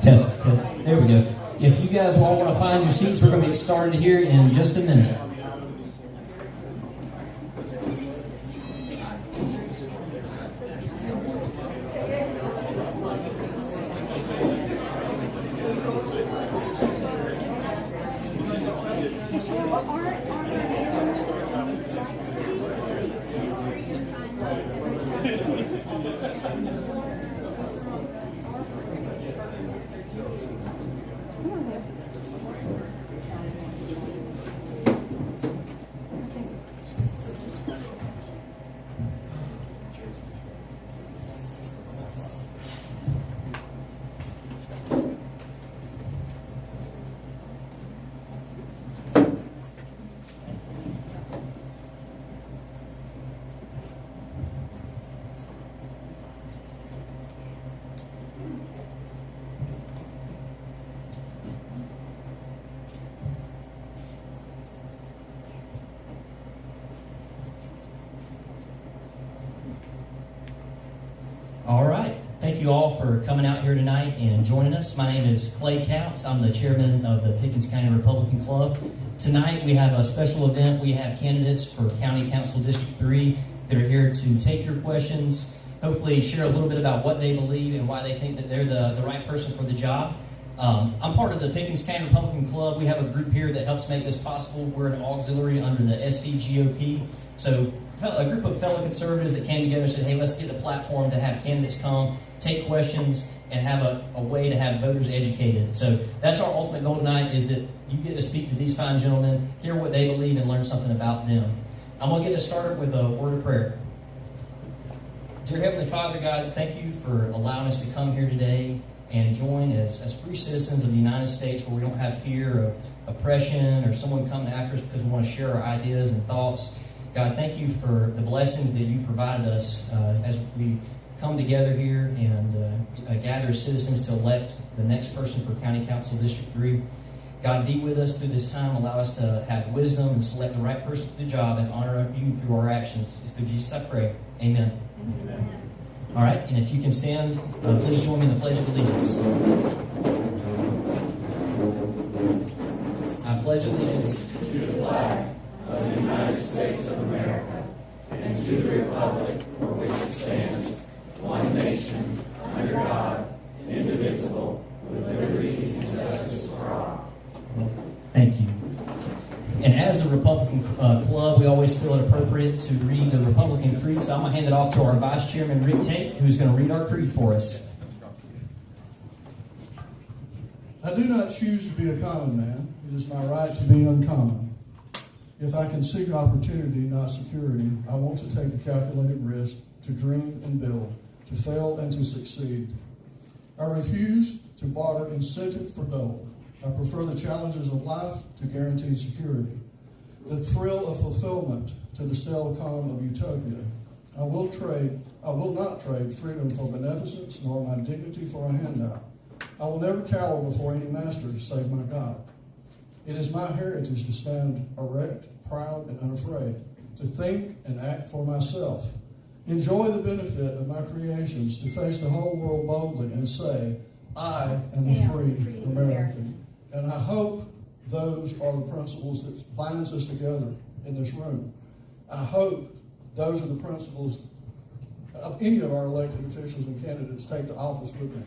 Test. There we go. If you guys all want to find your seats, we're going to get started here in just a minute. All right. Thank you all for coming out here tonight and joining us. My name is Clay Counts. I'm the chairman of the Pickens County Republican Club. Tonight we have a special event. We have candidates for County Council District 3 that are here to take your questions, hopefully share a little bit about what they believe and why they think that they're the right person for the job. I'm part of the Pickens County Republican Club. We have a group here that helps make this possible. We're an auxiliary under the SCGOP. So a group of fellow conservatives that came together and said, hey, let's get a platform to have candidates come, take questions, and have a way to have voters educated. So that's our ultimate goal tonight, is that you get to speak to these fine gentlemen, hear what they believe, and learn something about them. I'm going to get us started with a word of prayer. Dear Heavenly Father, God, thank you for allowing us to come here today and join as free citizens of the United States, where we don't have fear of oppression or someone coming after us because we want to share our ideas and thoughts. God, thank you for the blessings that you provided us as we come together here and gather as citizens to elect the next person for County Council District 3. God, be with us through this time. Allow us to have wisdom and select the right person for the job and honor you through our actions. It's through Jesus I pray. Amen. Amen. All right, and if you can stand, please join me in the Pledge of Allegiance. I pledge allegiance to the flag of the United States of America and to the republic for which it stands, one nation, under God, indivisible, with liberty and justice for all. Thank you. And as a Republican club, we always feel it appropriate to read the Republican Creed. So I'm going to hand it off to our Vice Chairman, Rick Tate, who's going to read our creed for us. I do not choose to be a common man. It is my right to be uncommon. If I can seek opportunity, not security, I want to take the calculated risk to dream and build, to fail and to succeed. I refuse to barter incentive for dole. I prefer the challenges of life to guaranteed security, the thrill of fulfillment to the stale calm of utopia. I will not trade freedom for beneficence, nor my dignity for a handout. I will never cower before any master save my God. It is my heritage to stand erect, proud, and unafraid, to think and act for myself, enjoy the benefit of my creations, to face the whole world boldly and say, I am a free American. And I hope those are the principles that binds us together in this room. I hope those are the principles of any of our elected officials and candidates take to office with me.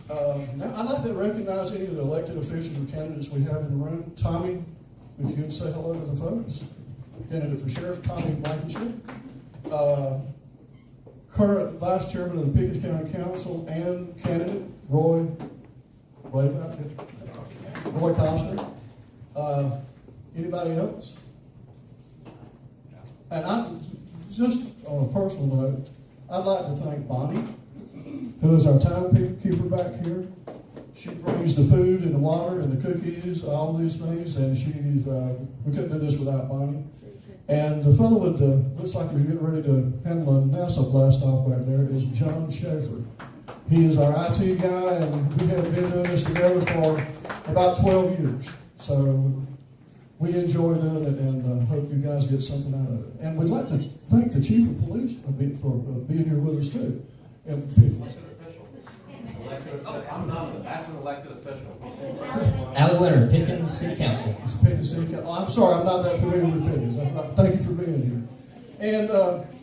Now, I'd like to recognize any of the elected officials and candidates we have in the room. Tommy, if you can say hello to the folks. Candidate for Sheriff, Tommy Blankenship. Current Vice Chairman of the Pickens County Council and candidate, Roy Costner. Anybody else? And I, just on a personal note, I'd like to thank Bonnie, who is our timekeeper back here. She brings the food and the water and the cookies, all these things, and we couldn't do this without Bonnie. And the fellow that looks like he's getting ready to handle a NASA blast off back there is John Schaefer. He is our IT guy, and we have been doing this together for about 12 years. So we enjoy doing it, and hope you guys get something out of it. And we'd like to thank the Chief of Police for being here with us, too. And I'm not. That's an elected official. Allie Winter, Pickens City Council. It's Pickens City. I'm sorry, I'm not that familiar with Pickens. Thank you for being here. And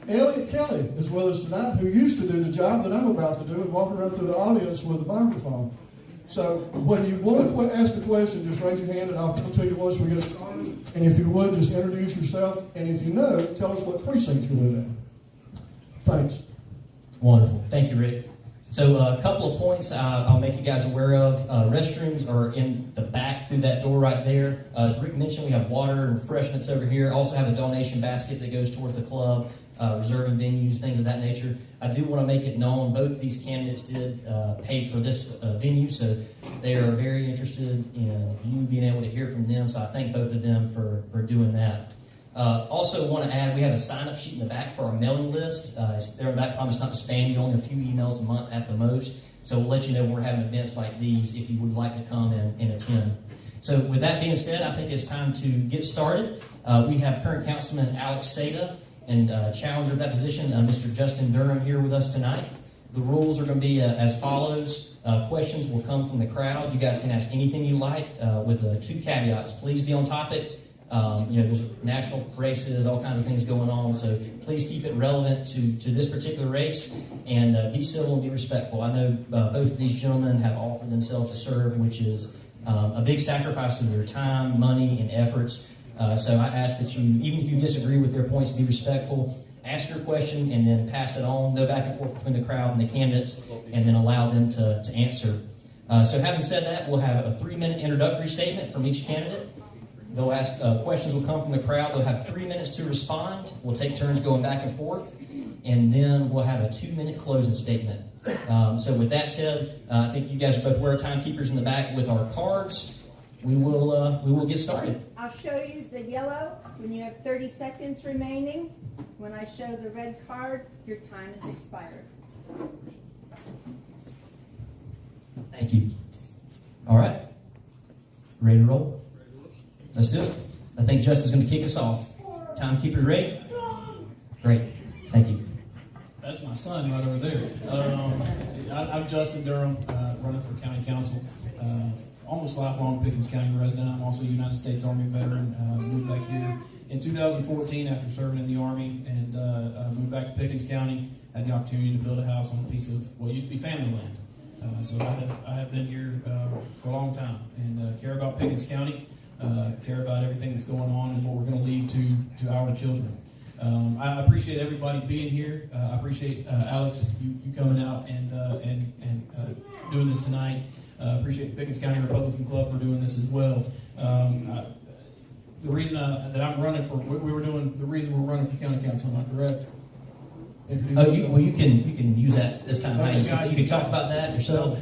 Elliot Kelly is with us tonight, who used to do the job that I'm about to do and walk around through the audience with a microphone. So when you want to ask a question, just raise your hand and I'll tell you once we get started. And if you would, just introduce yourself. And if you know, tell us what precinct you live in. Thanks. Wonderful. Thank you, Rick. So a couple of points I'll make you guys aware of. Restrooms are in the back through that door right there. As Rick mentioned, we have water and refreshments over here. Also have a donation basket that goes towards the club, reserving venues, things of that nature. I do want to make it known both these candidates did pay for this venue, so they are very interested in you being able to hear from them. So I thank both of them for doing that. Also want to add, we have a sign-up sheet in the back for our mailing list. It's there in the back, promise not to spam you, only a few emails a month at the most. So we'll let you know when we're having events like these if you would like to come and attend. So with that being said, I think it's time to get started. We have current Councilman Alex Seda and challenger of that position, Mr. Justin Durham, here with us tonight. The rules are going to be as follows. Questions will come from the crowd. You guys can ask anything you like with two caveats. Please be on topic. There's national races, all kinds of things going on, so please keep it relevant to this particular race and be civil and be respectful. I know both of these gentlemen have offered themselves to serve, which is a big sacrifice of their time, money, and efforts. So I ask that you, even if you disagree with their points, be respectful, ask your question, and then pass it on, go back and forth between the crowd and the candidates, and then allow them to answer. So having said that, we'll have a 3-minute introductory statement from each candidate. They'll ask, questions will come from the crowd. They'll have 3 minutes to respond. We'll take turns going back and forth. And then we'll have a 2-minute closing statement. So with that said, I think you guys are both aware timekeepers in the back with our cards. We will get started. I'll show you the yellow when you have 30 seconds remaining. When I show the red card, your time is expired. Thank you. All right. Ready to roll? Let's do it. I think Justin's going to kick us off. Timekeepers ready? Great. Thank you. That's my son right over there. I'm Justin Durham, running for county council. Almost lifelong Pickens County resident. I'm also a United States Army veteran. Moved back here in 2014 after serving in the Army and moved back to Pickens County. Had the opportunity to build a house on a piece of what used to be family land. So I have been here for a long time and care about Pickens County. Care about everything that's going on and what we're going to lead to our children. I appreciate everybody being here. I appreciate Alex, you coming out and doing this tonight. Appreciate the Pickens County Republican Club for doing this as well. The reason that I'm running for, the reason we're running for county council, am I correct? You can use that this time. Okay, you can talk about that yourself.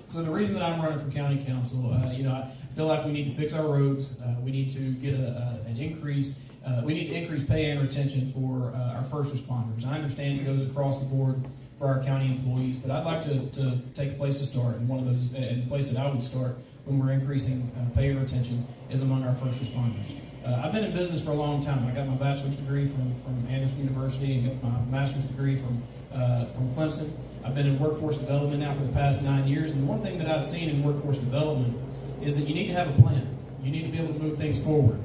So the reason that I'm running for county council, I feel like we need to fix our roads. We need to get an increase. We need to increase pay and retention for our first responders. I understand it goes across the board for our county employees, but I'd like to take a place to start, and one of those, and the place that I would start when we're increasing pay and retention is among our first responders. I've been in business for a long time. I got my bachelor's degree from Anderson University and got my master's degree from Clemson. I've been in workforce development now for the past 9 years, and one thing that I've seen in workforce development is that you need to have a plan. You need to be able to move things forward.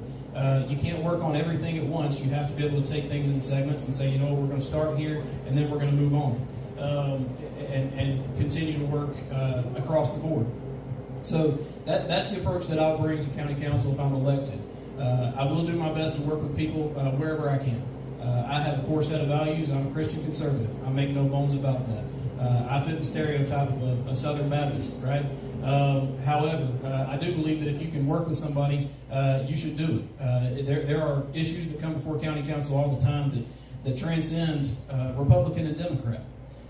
You can't work on everything at once. You have to be able to take things in segments and say, we're going to start here, and then we're going to move on and continue to work across the board. So that's the approach that I'll bring to county council if I'm elected. I will do my best to work with people wherever I can. I have a core set of values. I'm a Christian conservative. I make no bones about that. I fit the stereotype of a Southern Baptist, right? However, I do believe that if you can work with somebody, you should do it. There are issues that come before county council all the time that transcend Republican and Democrat.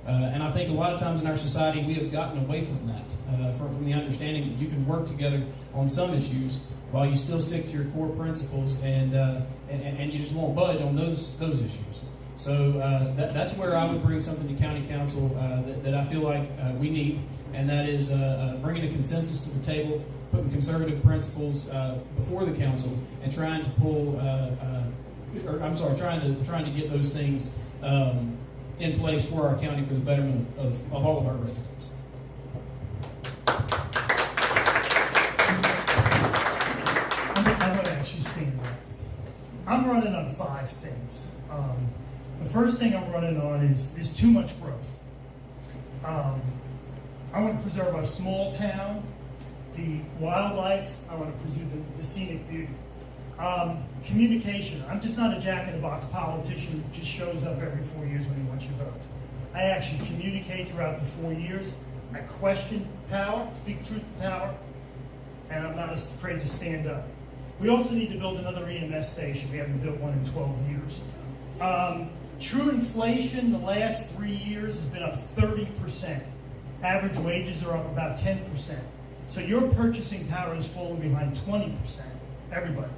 And I think a lot of times in our society we have gotten away from that, from the understanding that you can work together on some issues while you still stick to your core principles and you just won't budge on those issues. So that's where I would bring something to county council that I feel like we need, and that is bringing a consensus to the table, putting conservative principles before the council, and trying to trying to get those things in place for our county for the betterment of all of our residents. running on 5 things. The first thing I'm running on is too much growth. I want to preserve our small town, the wildlife. I want to preserve the scenic beauty. Communication. I'm just not a jack-in-the-box politician who just shows up every 4 years when he wants your vote. I actually communicate throughout the 4 years. I question power, speak truth to power, and I'm not afraid to stand up. We also need to build another EMS station. We haven't built one in 12 years. True inflation the last 3 years has been up 30%. Average wages are up about 10%. So your purchasing power is falling behind 20%. Everybody.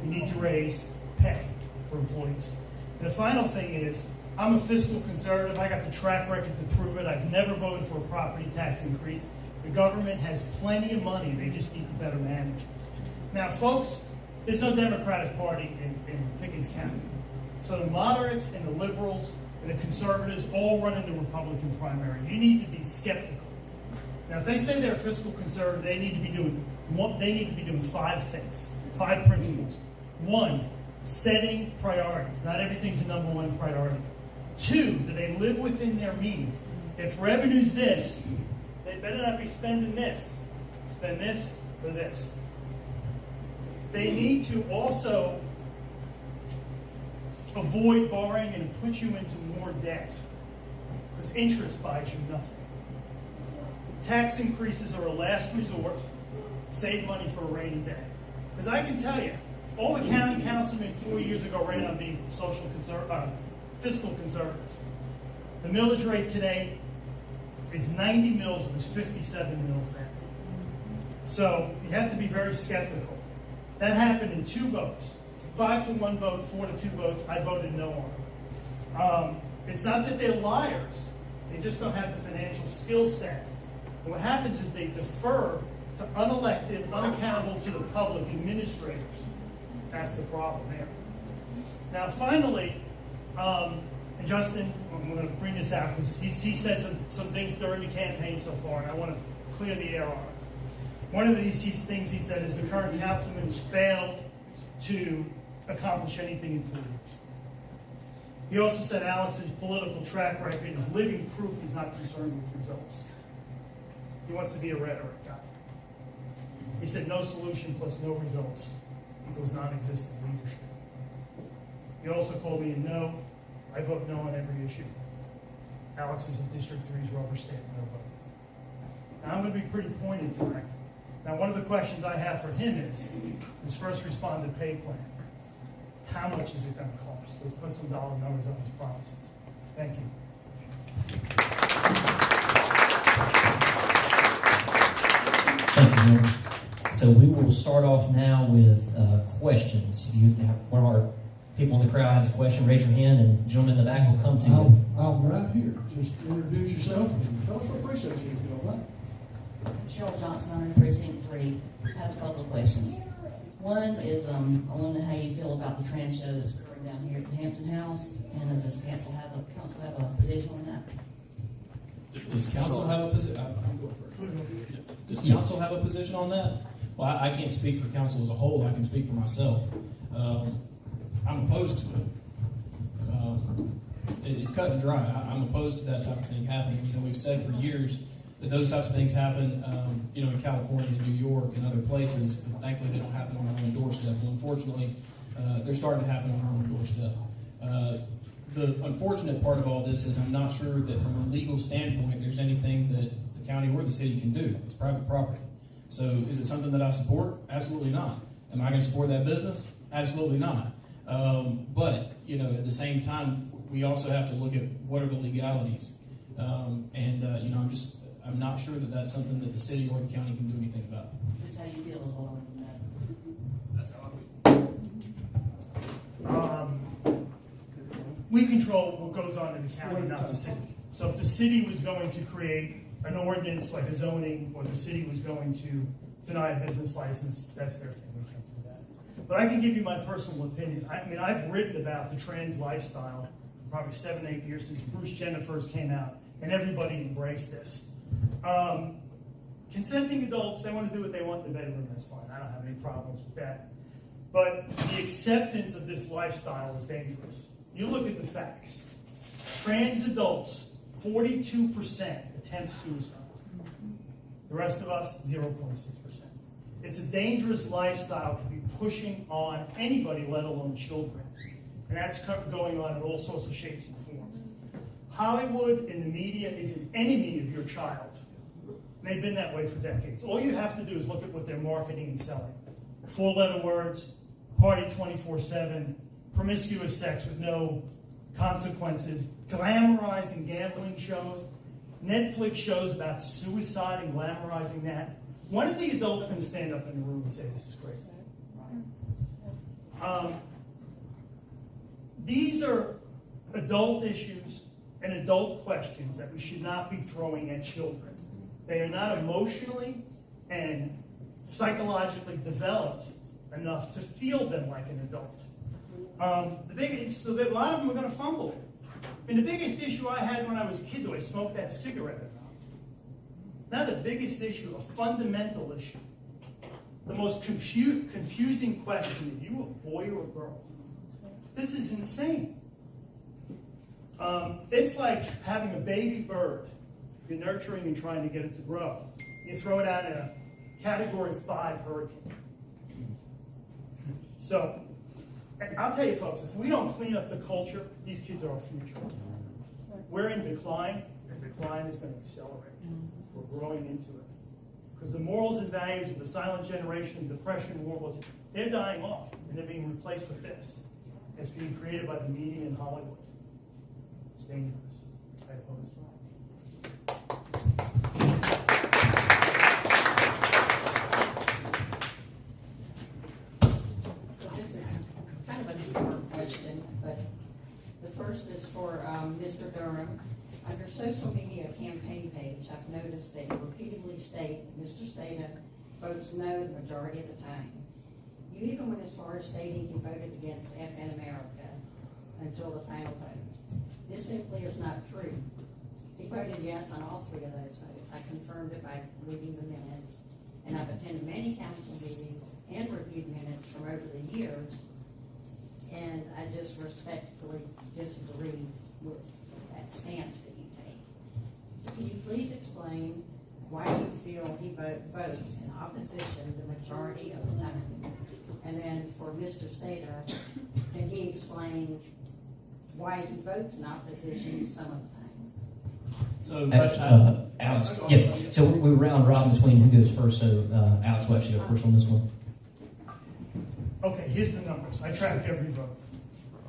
You need to raise pay for employees. And the final thing is, I'm a fiscal conservative. I got the track record to prove it. I've never voted for a property tax increase. The government has plenty of money. They just need to better manage it. Now, folks, there's no Democratic Party in Pickens County. So the moderates and the liberals and the conservatives all run in the Republican primary. You need to be skeptical. Now, if they say they're fiscal conservative, they need to be doing 5 things, 5 principles. 1, setting priorities. Not everything's a number 1 priority. 2, do they live within their means? If revenue's this, they better not be spending this. Spend this or this. They need to also avoid borrowing and put you into more debt, because interest buys you nothing. Tax increases are a last resort. Save money for a rainy day. Because I can tell you, all the county councilmen 4 years ago ran on being fiscal conservatives. The millage rate today is 90 mills. It was 57 mills then. So you have to be very skeptical. That happened in 2 votes. 5-1 vote, 4-2 votes. I voted no on it. It's not that they're liars. They just don't have the financial skill set. And what happens is they defer to unelected, unaccountable to the public administrators. That's the problem there. Now, finally, and Justin, I'm going to bring this out because he said some things during the campaign so far, and I want to clear the air on it. One of these things he said is the current councilman has failed to accomplish anything in 4 years. He also said Alex's political track record is living proof he's not concerned with results. He wants to be a rhetoric guy. He said no solution plus no results equals non-existent leadership. He also called me a no. I vote no on every issue. Alex is in District 3's rubber stamp no vote. Now I'm going to be pretty pointed tonight. Now one of the questions I have for him is his first responder pay plan. How much is it going to cost? Let's put some dollar numbers on his promises. Thank you. Thank you, Mayor. So we will start off now with questions. If you have, one of our people in the crowd has a question, raise your hand, and the gentleman in the back will come to you. I'm right here. Just introduce yourself and tell us what precinct you're if you don't mind. Cheryl Johnson, I'm in Precinct 3. I have a couple of questions. One is, I want to know how you feel about the trans show that's occurring down here at the Hampton House, and does council have a position on that? Does council have a position? I'm going first. Does council have a position on that? Well, I can't speak for council as a whole. I can speak for myself. I'm opposed to it. It's cut and dry. I'm opposed to that type of thing happening. You know, we've said for years that those types of things happen, in California, New York, and other places. But thankfully, they don't happen on our own doorstep. And unfortunately, they're starting to happen on our own doorstep. The unfortunate part of all this is I'm not sure that from a legal standpoint, there's anything that the county or the city can do. It's private property. So is it something that I support? Absolutely not. Am I going to support that business? Absolutely not. But, at the same time, we also have to look at what are the legalities. I'm not sure that that's something that the city or the county can do anything about. That's how you feel as well. That's how I feel. We control what goes on in the county, not the city. So if the city was going to create an ordinance like a zoning, or the city was going to deny a business license, that's their thing. We can't do that. But I can give you my personal opinion. I've written about the trans lifestyle for probably 7-8 years since Bruce Jenner first came out, and everybody embraced this. Consenting adults, they want to do what they want in the bedroom, that's fine. I don't have any problems with that. But the acceptance of this lifestyle is dangerous. You look at the facts. Trans adults, 42% attempt suicide. The rest of us, 0.6%. It's a dangerous lifestyle to be pushing on anybody, let alone children. And that's going on in all sorts of shapes and forms. Hollywood and the media is an enemy of your child. And they've been that way for decades. All you have to do is look at what they're marketing and selling. 4-letter words, party 24/7, promiscuous sex with no consequences, glamorizing gambling shows, Netflix shows about suicide and glamorizing that. When are the adults going to stand up in the room and say this is crazy? These are adult issues and adult questions that we should not be throwing at children. They are not emotionally and psychologically developed enough to feel them like an adult. So that a lot of them are going to fumble it. I mean, the biggest issue I had when I was a kid, though, I smoked that cigarette enough. Now the biggest issue, a fundamental issue, the most confusing question, are you a boy or a girl? This is insane. It's like having a baby bird. You're nurturing and trying to get it to grow. You throw it out in a Category 5 hurricane. So, I'll tell you folks, if we don't clean up the culture, these kids are our future. We're in decline, and decline is going to accelerate. We're growing into it. Because the morals and values of the silent generation, depression, World War II, they're dying off, and they're being replaced with this. It's being created by the media in Hollywood. It's dangerous. I oppose it. So this is kind of a different question, but the first is for Mr. Durham. On your social media campaign page, I've noticed that you repeatedly state Mr. Seda votes no the majority of the time. You even went as far as stating he voted against FN America until the final vote. This simply is not true. He voted yes on all 3 of those votes. I confirmed it by reading the minutes, and I've attended many council meetings and reviewed minutes from over the years, and I just respectfully disagree with that stance that you take. So can you please explain why you feel he votes in opposition the majority of the time? And then for Mr. Seda, can he explain why he votes in opposition some of the time? So, Alex, yeah. So we round robin between who goes first. So Alex will actually go first on this one. Okay, here's the numbers. I tracked every vote.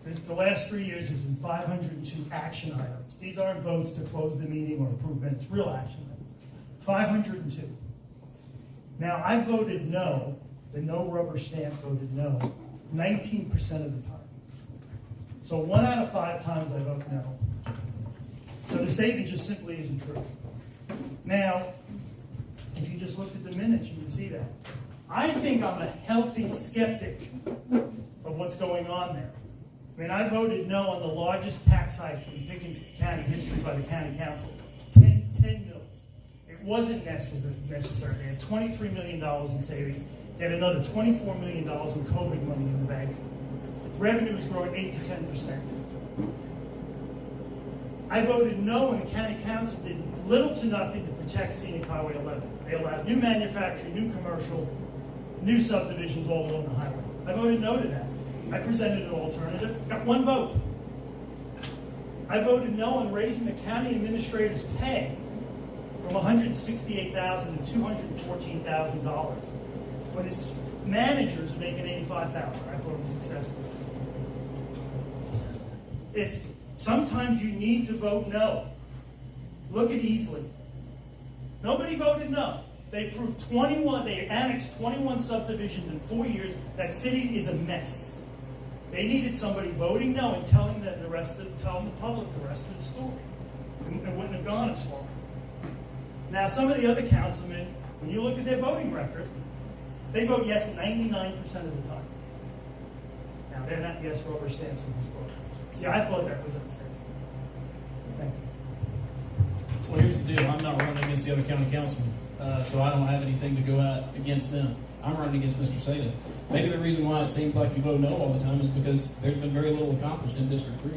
The last 3 years has been 502 action items. These aren't votes to close the meeting or approve minutes, real action items. 502. Now, I voted no, the no rubber stamp voted no, 19% of the time. So 1 out of 5 times I vote no. So the statement just simply isn't true. Now, if you just looked at the minutes, you can see that. I think I'm a healthy skeptic of what's going on there. I mean, I voted no on the largest tax hike in Pickens County history by the county council, 10 mils. It wasn't necessary. They had $23 million in savings. They had another $24 million in COVID money in the bank. Revenue is growing 8 to 10%. I voted no, and the county council did little to nothing to protect scenic Highway 11. They allowed new manufacturing, new commercial, new subdivisions all along the highway. I voted no to that. I presented an alternative, got 1 vote. I voted no on raising the county administrator's pay from $168,000 to $214,000 when his managers are making $85,000. I thought it was successful. If sometimes you need to vote no, look at Easley. Nobody voted no. They approved 21, they annexed 21 subdivisions in 4 years. That city is a mess. They needed somebody voting no and telling them telling the public the rest of the story. It wouldn't have gone as far. Now, some of the other councilmen, when you look at their voting record, they vote yes 99% of the time. Now, they're not yes rubber stamps in this book. See, I thought that was unfair. Thank you. well, here's the deal. I'm not running against the other county councilmen, so I don't have anything to go at against them. I'm running against Mr. Seda. Maybe the reason why it seems like you vote no all the time is because there's been very little accomplished in District 3.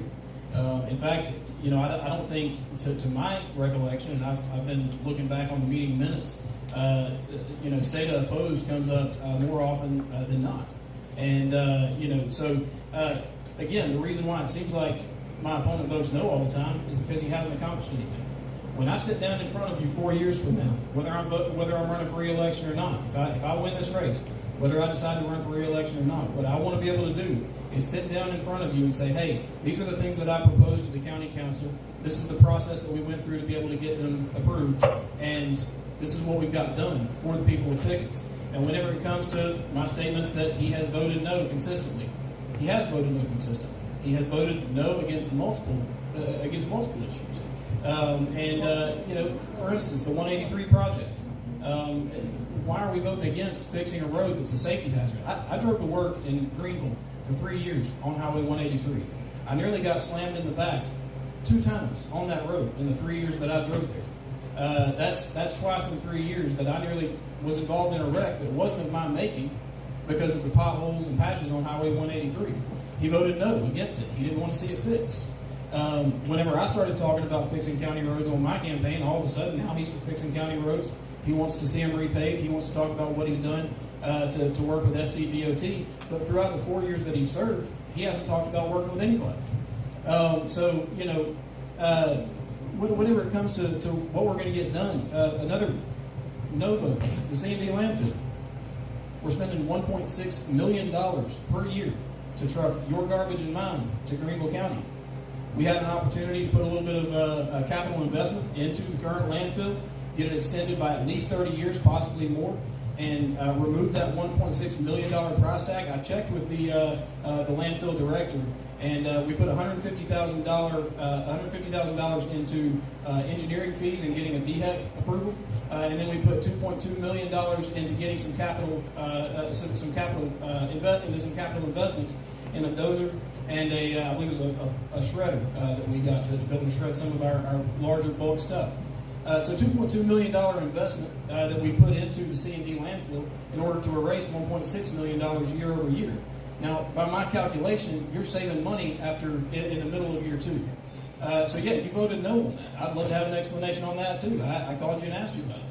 In fact, I don't think, to my recollection, and I've been looking back on the meeting minutes, Seda opposed comes up more often than not. And, again, the reason why it seems like my opponent votes no all the time is because he hasn't accomplished anything. When I sit down in front of you 4 years from now, whether I'm running for re-election or not, if I win this race, whether I decide to run for re-election or not, what I want to be able to do is sit down in front of you and say, hey, these are the things that I proposed to the county council. This is the process that we went through to be able to get them approved, and this is what we've got done for the people of Pickens. And whenever it comes to my statements that he has voted no consistently, he has voted no consistently. He has voted no against multiple issues. For instance, the 183 project. Why are we voting against fixing a road that's a safety hazard? I drove to work in Greenville for 3 years on Highway 183. I nearly got slammed in the back 2 times on that road in the 3 years that I drove there. That's twice in 3 years that I nearly was involved in a wreck that wasn't of my making because of the potholes and patches on Highway 183. He voted no against it. He didn't want to see it fixed. Whenever I started talking about fixing county roads on my campaign, all of a sudden now he's for fixing county roads. He wants to see them repaved. He wants to talk about what he's done to work with SCDOT. But throughout the 4 years that he served, he hasn't talked about working with anybody. Whenever it comes to what we're going to get done, another no vote, the C&D landfill. We're spending $1.6 million per year to truck your garbage and mine to Greenville County. We had an opportunity to put a little bit of capital investment into the current landfill, get it extended by at least 30 years, possibly more, and remove that $1.6 million price tag. I checked with the landfill director, and we put $150,000 into engineering fees and getting a DHEC approval, and then we put $2.2 million into getting some capital investments in a dozer and I believe it was a shredder that we got to be able to shred some of our larger bulk stuff. So $2.2 million investment that we put into the C&D landfill in order to erase $1.6 million year over year. Now, by my calculation, you're saving money in the middle of year 2. So yeah, you voted no on that. I'd love to have an explanation on that too. I called you and asked you about it.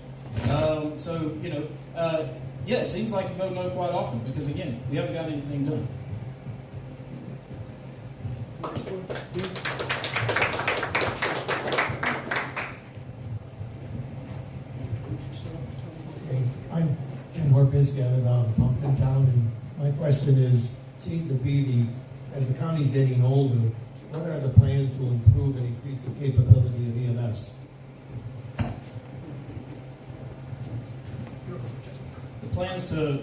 Yeah, it seems like you vote no quite often because again, we haven't got anything done. Okay, I'm Ken Horpisky. I live out in Pumpkin Town, and my question is, seems to be as the county getting older, what are the plans to improve and increase the capability of EMS? The plans to,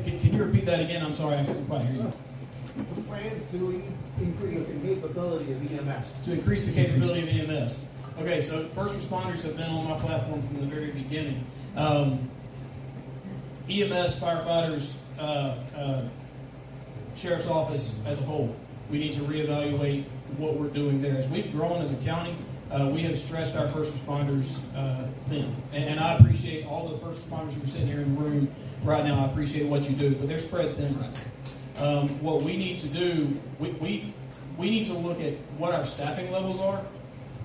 can you repeat that again? I'm sorry, I couldn't quite hear you. The plans to increase the capability of EMS. To increase the capability of EMS. Okay, so first responders have been on my platform from the very beginning. EMS, firefighters, sheriff's office as a whole, we need to reevaluate what we're doing there. As we've grown as a county, we have stretched our first responders thin. And I appreciate all the first responders who are sitting here in the room right now. I appreciate what you do, but they're spread thin right now. What we need to do, we need to look at what our staffing levels are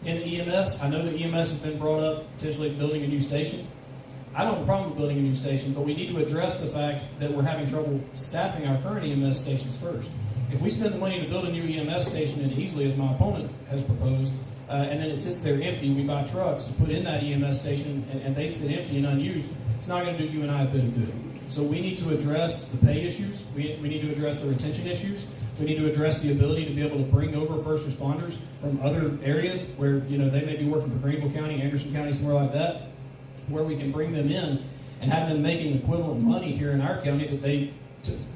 in EMS. I know that EMS has been brought up potentially building a new station. I don't have a problem with building a new station, but we need to address the fact that we're having trouble staffing our current EMS stations first. If we spend the money to build a new EMS station and easily, as my opponent has proposed, and then it sits there empty, we buy trucks to put in that EMS station, and they sit empty and unused, it's not going to do you and I a bit of good. So we need to address the pay issues. We need to address the retention issues. We need to address the ability to be able to bring over first responders from other areas where they may be working for Greenville County, Anderson County, somewhere like that, where we can bring them in and have them making equivalent money here in our county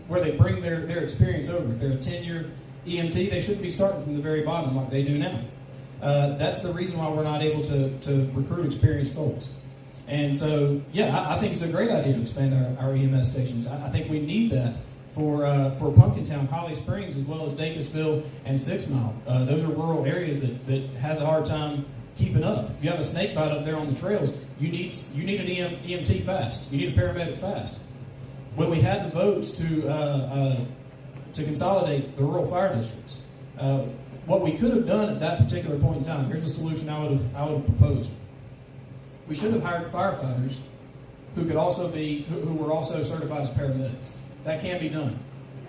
where they bring their experience over. If they're a 10-year EMT, they shouldn't be starting from the very bottom like they do now. That's the reason why we're not able to recruit experienced folks. And so, yeah, I think it's a great idea to expand our EMS stations. I think we need that for Pumpkin Town, Holly Springs, as well as Dacusville and 6 Mile. Those are rural areas that has a hard time keeping up. If you have a snake bite up there on the trails, you need an EMT fast. You need a paramedic fast. When we had the votes to consolidate the rural fire districts, what we could have done at that particular point in time, here's a solution I would have proposed. We should have hired firefighters who were also certified as paramedics. That can be done.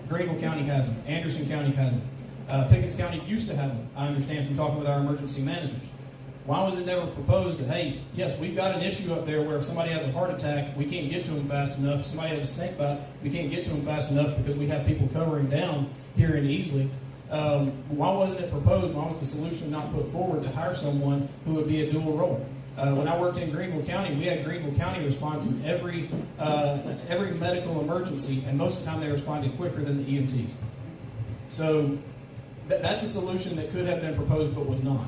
Greenville County has them. Anderson County has them. Pickens County used to have them, I understand from talking with our emergency managers. Why was it never proposed that, hey, yes, we've got an issue up there where if somebody has a heart attack, we can't get to them fast enough. If somebody has a snake bite, we can't get to them fast enough because we have people covering down here in Easley. Why wasn't it proposed? Why was the solution not put forward to hire someone who would be a dual role? When I worked in Greenville County, we had Greenville County respond to every medical emergency, and most of the time they responded quicker than the EMTs. So that's a solution that could have been proposed but was not.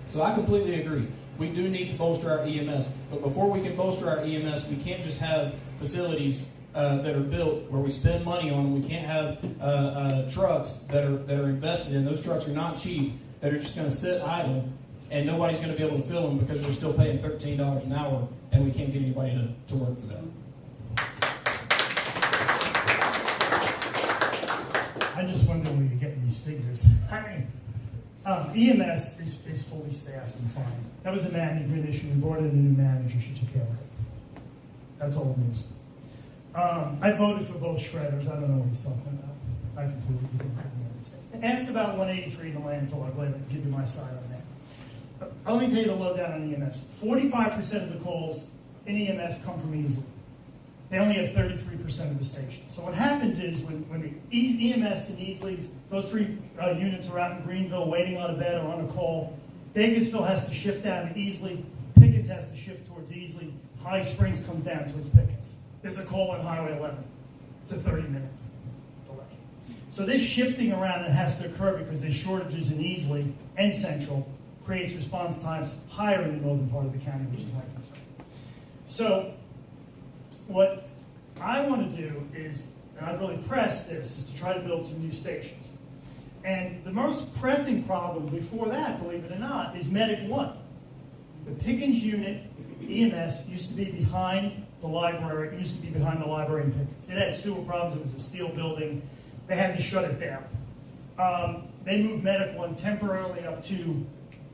So I completely agree. We do need to bolster our EMS, but before we can bolster our EMS, we can't just have facilities that are built where we spend money on them. We can't have trucks that are invested in. Those trucks are not cheap, that are just going to sit idle, and nobody's going to be able to fill them because we're still paying $13 an hour, and we can't get anybody to work for them. I just wonder where you're getting these figures. EMS is fully staffed and fine. That was a management issue. We brought in a new manager. She took care of it. That's old news. I voted for both shredders. I don't know what he's talking about. I can prove it. You can prove it. Ask about 183 in the landfill. I'll gladly give you my side on that. Let me tell you the lowdown on EMS. 45% of the calls in EMS come from Easley. They only have 33% of the station. So what happens is when the EMS and Easley's, those three units are out in Greenville waiting on a bed or on a call, Bakersville has to shift down to Easley, Pickens has to shift towards Easley, High Springs comes down towards Pickens. There's a call on Highway 11. It's a 30-minute delay. So this shifting around that has to occur because there's shortages in Easley and Central creates response times higher in the northern part of the county, which is my concern. So what I want to do is, and I've really pressed this, is to try to build some new stations. And the most pressing problem before that, believe it or not, is Medic 1. The Pickens unit, EMS, used to be behind the library. It used to be behind the library in Pickens. It had sewer problems. It was a steel building. They had to shut it down. They moved Medic 1 temporarily up to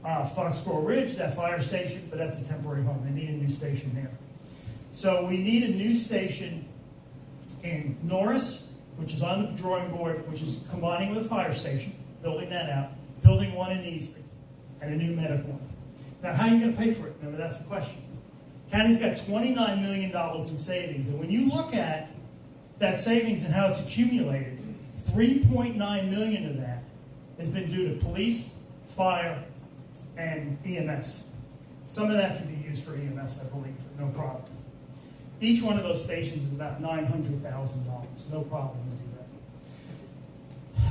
Foxborough Ridge, that fire station, but that's a temporary home. They need a new station there. So we need a new station in Norris, which is on the drawing board, which is combining with a fire station, building that out, building one in Easley, and a new Medic 1. Now, how are you going to pay for it? Remember, that's the question. County's got $29 million in savings, and when you look at that savings and how it's accumulated, $3.9 million of that has been due to police, fire, and EMS. Some of that can be used for EMS, I believe, no problem. Each one of those stations is about $900,000. No problem to do that.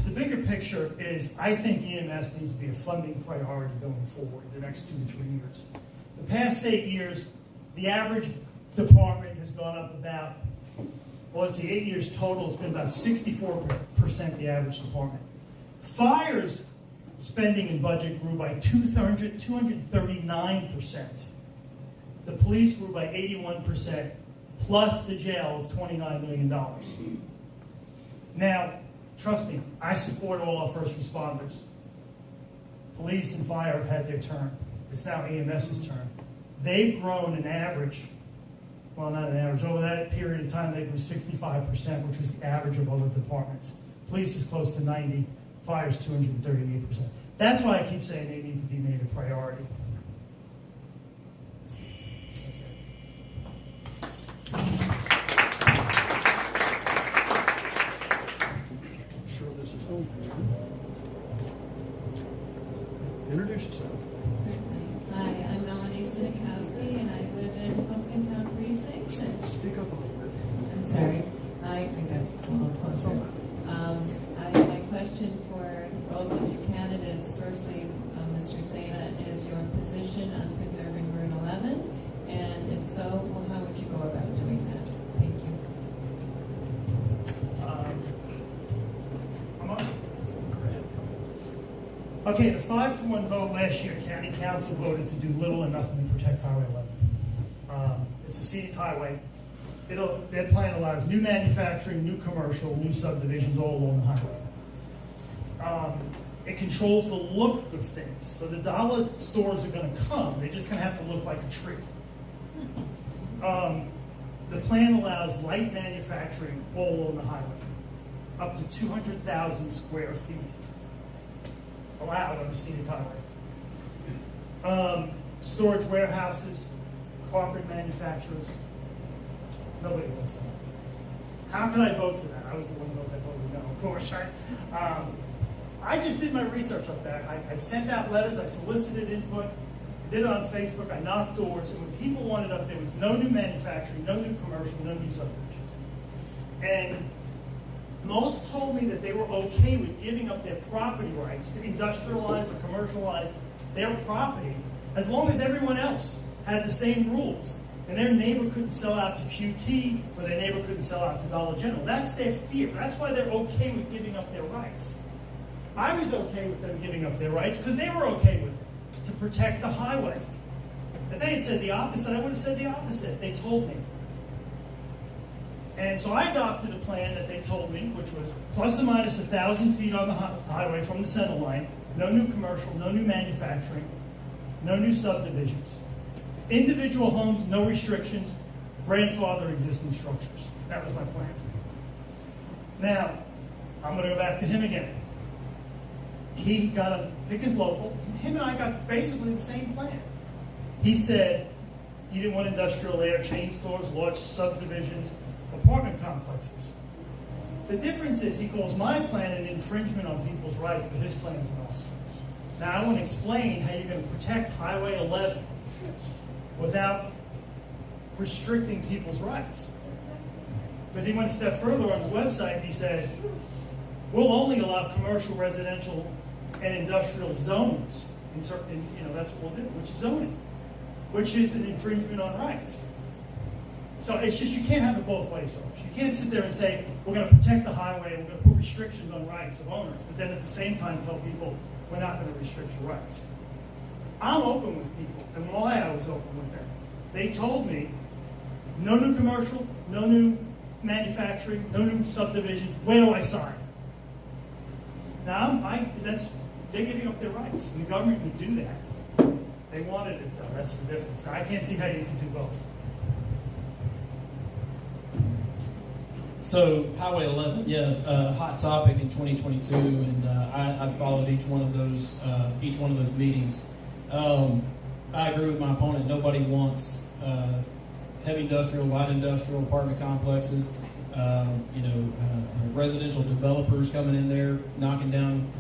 The bigger picture is I think EMS needs to be a funding priority going forward the next 2 to 3 years. The past 8 years, the average department has gone up about, well, it's the 8 years total, it's been about 64% the average department. Fire's spending and budget grew by 239%. The police grew by 81%, plus the jail of $29 million. Now, trust me, I support all our first responders. Police and fire have had their turn. It's now EMS's turn. They've grown an average, well, not an average, over that period of time they grew 65%, which was the average of other departments. Police is close to 90%, fire is 238%. That's why I keep saying they need to be made a priority. Introduce yourself. Hi, I'm Melanie Sinikowski, and I live in Pumpkin Town Precinct. Speak up a little bit. I'm sorry, I got a little closer. My question for both of you candidates, firstly, Mr. Zana, is your Okay, the 5-1 vote last year, County Council voted to do little and nothing to protect Highway 11. It's a scenic highway. Their plan allows new manufacturing, new commercial, new subdivisions all along the highway. It controls the look of things. So the dollar stores are going to come. They're just going to have to look like a tree. The plan allows light manufacturing all along the highway, up to 200,000 square feet allowed on the scenic highway. Storage warehouses, carpet manufacturers. Nobody wants that. How could I vote for that? I was the one that voted no, of course, right? I just did my research up there. I sent out letters, I solicited input, did it on Facebook, I knocked doors, and when people wanted up there was no new manufacturing, no new commercial, no new subdivisions. And most told me that they were okay with giving up their property rights to industrialize or commercialize their property as long as everyone else had the same rules. And their neighbor couldn't sell out to QT, or their neighbor couldn't sell out to Dollar General. That's their fear. That's why they're okay with giving up their rights. I was okay with them giving up their rights because they were okay with it, to protect the highway. If they had said the opposite, I would have said the opposite. They told me. And so I adopted a plan that they told me, which was plus or minus 1,000 feet on the highway from the center line, no new commercial, no new manufacturing, no new subdivisions. Individual homes, no restrictions, grandfather existing structures. That was my plan. Now, I'm going to go back to him again. He got a Pickens local. Him and I got basically the same plan. He said he didn't want industrial there, chain stores, large subdivisions, apartment complexes. The difference is he calls my plan an infringement on people's rights, but his plan is not. Now I want to explain how you're going to protect Highway 11 without restricting people's rights. Because he went a step further on his website and he said, we'll only allow commercial, residential, and industrial zones. That's what we'll do, which is zoning, which is an infringement on rights. So it's just, you can't have it both ways, folks. You can't sit there and say, we're going to protect the highway and we're going to put restrictions on rights of owners, but then at the same time tell people, we're not going to restrict your rights. I'm open with people, and why I was open with them. They told me, no new commercial, no new manufacturing, no new subdivisions. Where do I sign? Now, they're giving up their rights, and the government would do that. They wanted it, though. That's the difference. Now, I can't see how you can do both. So Highway 11, hot topic in 2022, and I followed each one of those meetings. I agree with my opponent. Nobody wants heavy industrial, light industrial apartment complexes. Residential developers coming in there, knocking down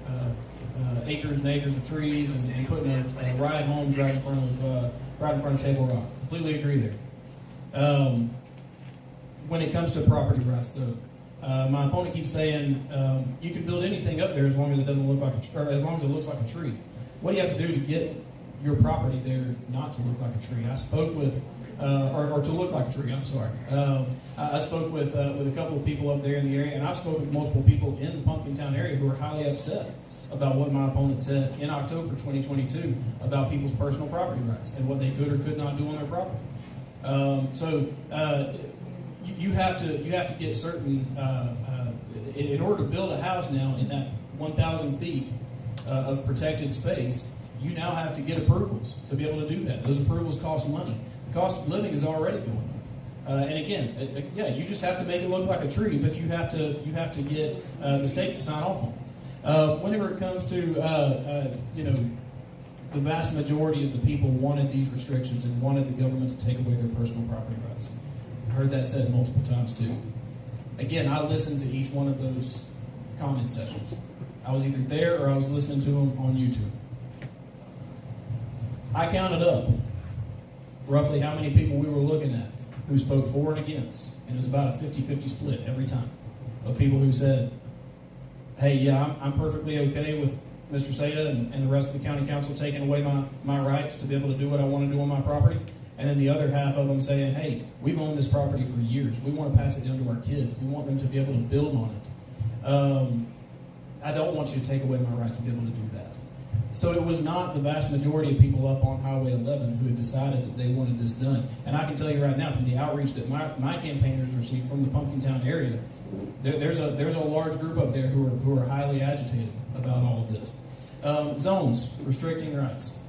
acres and acres of trees and putting a riot homes right in front of Table Rock. Completely agree there. When it comes to property rights, though, my opponent keeps saying you can build anything up there as long as it doesn't look like as long as it looks like a tree. What do you have to do to get your property there not to look like a tree? I spoke with, or to look like a tree. I'm sorry. I spoke with a couple of people up there in the area, and I've spoken with multiple people in the Pumpkin Town area who are highly upset about what my opponent said in October 2022 about people's personal property rights and what they could or could not do on their property. You have to get certain in order to build a house now in that 1,000 feet of protected space. You now have to get approvals to be able to do that. Those approvals cost money. The cost of living is already going up. And again, you just have to make it look like a tree, but you have to get the state to sign off on it. Whenever it comes to the vast majority of the people wanted these restrictions and wanted the government to take away their personal property rights. I heard that said multiple times too. Again, I listened to each one of those comment sessions. I was either there or I was listening to them on YouTube. I counted up roughly how many people we were looking at who spoke for and against. And it was about a 50-50 split every time of people who said, hey, yeah, I'm perfectly okay with Mr. Seda and the rest of the county council taking away my rights to be able to do what I want to do on my property. And then the other half of them saying, hey, we've owned this property for years. We want to pass it down to our kids. We want them to be able to build on it. I don't want you to take away my right to be able to do that. So it was not the vast majority of people up on Highway 11 who had decided that they wanted this done. And I can tell you right now, from the outreach that my campaigners received from the Pumpkintown area, there's a large group up there who are highly agitated about all of this. Zones, restricting rights.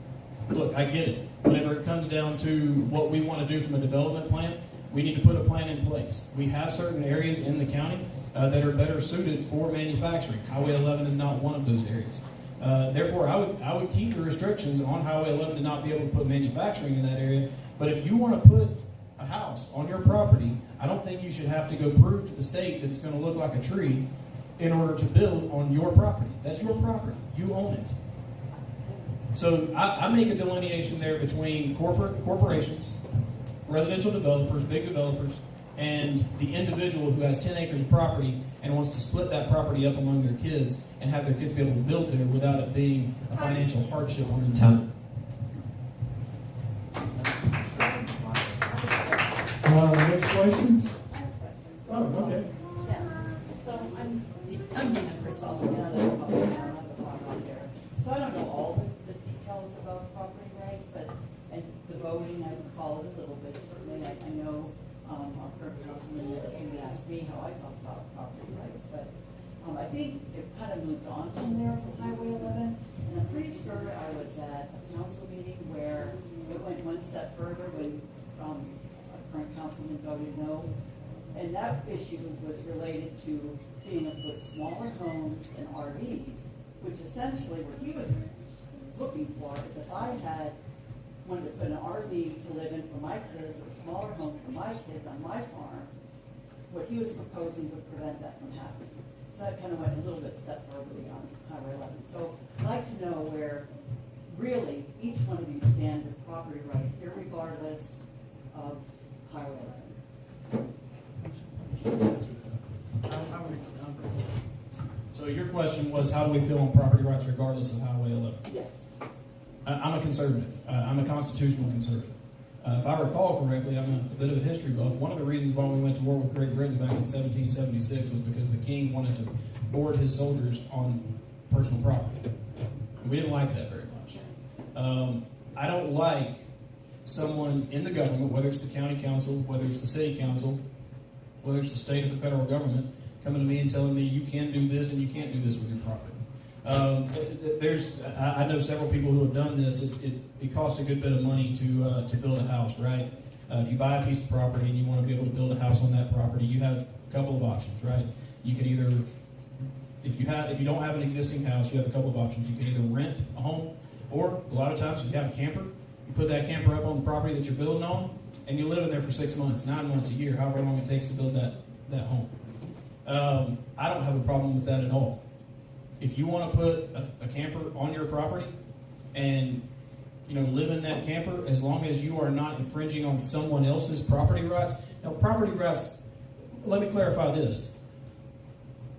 Look, I get it. Whenever it comes down to what we want to do from a development plan, we need to put a plan in place. We have certain areas in the county that are better suited for manufacturing. Highway 11 is not one of those areas. Therefore, I would keep the restrictions on Highway 11 to not be able to put manufacturing in that area. But if you want to put a house on your property, I don't think you should have to go prove to the state that it's going to look like a tree in order to build on your property. That's your property. You own it. So I make a delineation there between corporations, residential developers, big developers, and the individual who has 10 acres of property and wants to split that property up among their kids and have their kids be able to build there without it being a financial hardship on them. Time. Next questions? Oh, okay. So I'm Dina Christopher, now that I'm probably on the farm out there. So I don't know all the details about property rights, but and the voting, I would follow it a little bit. Certainly, I know our current councilman came and asked me how I felt about property rights, but I think it kind of moved on from there from Highway 11, and I'm pretty sure I was at a council meeting where it went one step further when our current councilman voted no. And that issue was related to being able to put smaller homes and RVs, which essentially what he was looking for is if I wanted to put an RV to live in for my kids or a smaller home for my kids on my farm, what he was proposing would prevent that from happening. So that kind of went a little bit step further beyond Highway 11. So I'd like to know where really each one of you stand with property rights, irregardless of Highway 11. So your question was, how do we feel on property rights regardless of Highway 11? Yes. I'm a conservative. I'm a constitutional conservative. If I recall correctly, I'm a bit of a history buff. One of the reasons why we went to war with Great Britain back in 1776 was because the king wanted to board his soldiers on personal property. We didn't like that very much. I don't like someone in the government, whether it's the county council, whether it's the city council, whether it's the state or the federal government, coming to me and telling me you can do this and you can't do this with your property. I know several people who have done this. It costs a good bit of money to build a house, right? If you buy a piece of property and you want to be able to build a house on that property, you have a couple of options, right? You can either, if you don't have an existing house, you have a couple of options. You can either rent a home, or a lot of times if you have a camper, you put that camper up on the property that you're building on, and you live in there for 6 months, 9 months, a year, however long it takes to build that home. I don't have a problem with that at all. If you want to put a camper on your property and live in that camper, as long as you are not infringing on someone else's property rights. Now, property rights, let me clarify this.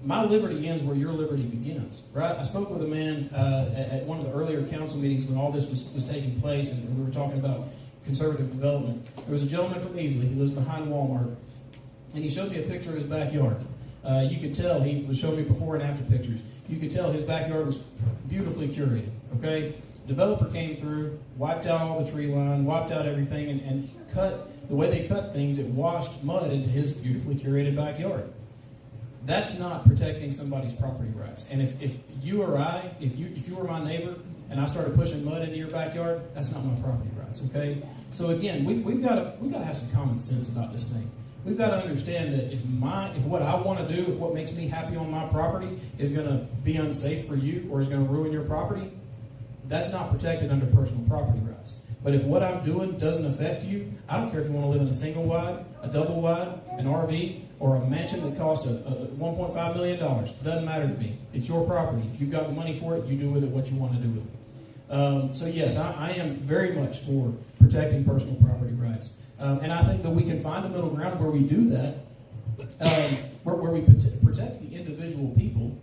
My liberty ends where your liberty begins, right? I spoke with a man at one of the earlier council meetings when all this was taking place, and we were talking about conservative development. There was a gentleman from Easley. He lives behind Walmart, and he showed me a picture of his backyard. You could tell, he was showing me before and after pictures. You could tell his backyard was beautifully curated, okay? Developer came through, wiped out all the tree line, wiped out everything, and cut, the way they cut things, it washed mud into his beautifully curated backyard. That's not protecting somebody's property rights. And if you or I, if you were my neighbor and I started pushing mud into your backyard, that's not my property rights, okay? So again, we've got to have some common sense about this thing. We've got to understand that if what I want to do, if what makes me happy on my property is going to be unsafe for you or is going to ruin your property, that's not protected under personal property rights. But if what I'm doing doesn't affect you, I don't care if you want to live in a single wide, a double wide, an RV, or a mansion that costs $1.5 million. It doesn't matter to me. It's your property. If you've got the money for it, you do with it what you want to do with it. So yes, I am very much for protecting personal property rights. And I think that we can find a middle ground where we do that, where we protect the individual people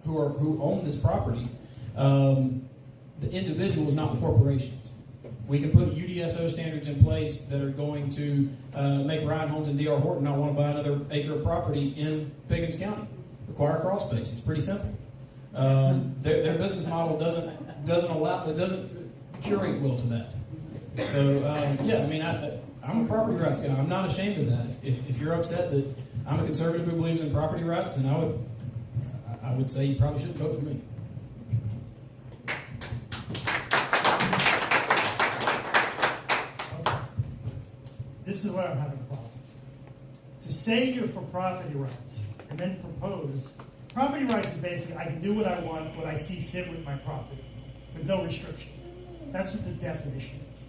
who own this property, the individuals, not the corporations. We can put UDSO standards in place that are going to make Ryan Holmes and D.R. Horton not want to buy another acre of property in Pickens County. Require crawl space. It's pretty simple. Their business model doesn't curate well to that. So yeah, I mean, I'm a property rights guy. I'm not ashamed of that. If you're upset that I'm a conservative who believes in property rights, then I would say you probably shouldn't vote for me. This is where I'm having a problem. To say you're for property rights and then propose, property rights is basically I can do what I want, what I see fit with my property, with no restriction. That's what the definition is.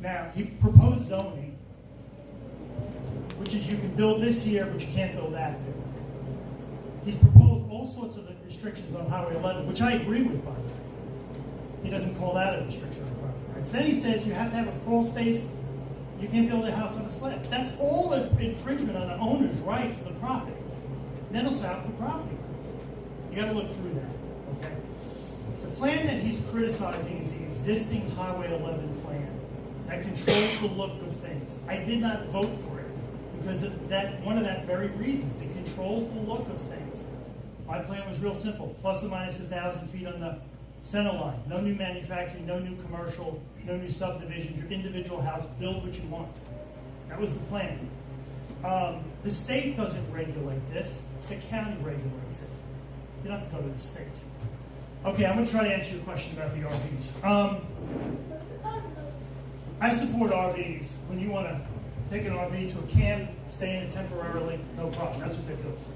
Now, he proposed zoning, which is you can build this here, but you can't build that here. He's proposed all sorts of restrictions on Highway 11, which I agree with, by the way. He doesn't call that a restriction on property rights. Then he says you have to have a crawl space. You can't build a house on a slab. That's all an infringement on the owner's rights to the property. Then he'll sound for property rights. You got to look through that, okay? The plan that he's criticizing is the existing Highway 11 plan that controls the look of things. I did not vote for it because of that. One of that very reasons, it controls the look of things. My plan was real simple: plus or minus 1,000 feet on the center line. No new manufacturing, no new commercial, no new subdivisions. Your individual house, build what you want. That was the plan. The state doesn't regulate this. The county regulates it. You don't have to go to the state. Okay, I'm going to try to answer your question about the RVs. I support RVs. When you want to take an RV to a camp, stay in it temporarily, no problem. That's what they're built for.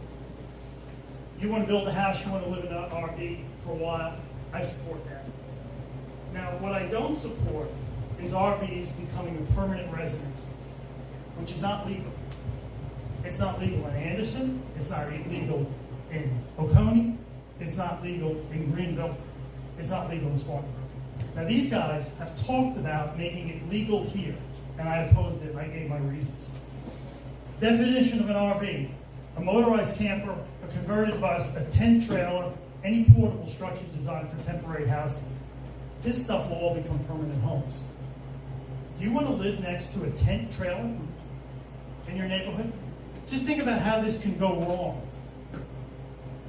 You want to build a house, you want to live in an RV for a while, I support that. Now, what I don't support is RVs becoming a permanent residence, which is not legal. It's not legal in Anderson. It's not legal in Oconee. It's not legal in Greenville. It's not legal in Spartanburg. Now, these guys have talked about making it legal here, and I opposed it, and I gave my reasons. Definition of an RV: a motorized camper, a converted bus, a tent trailer, any portable structure designed for temporary housing. This stuff will all become permanent homes. Do you want to live next to a tent trailer in your neighborhood? Just think about how this can go wrong.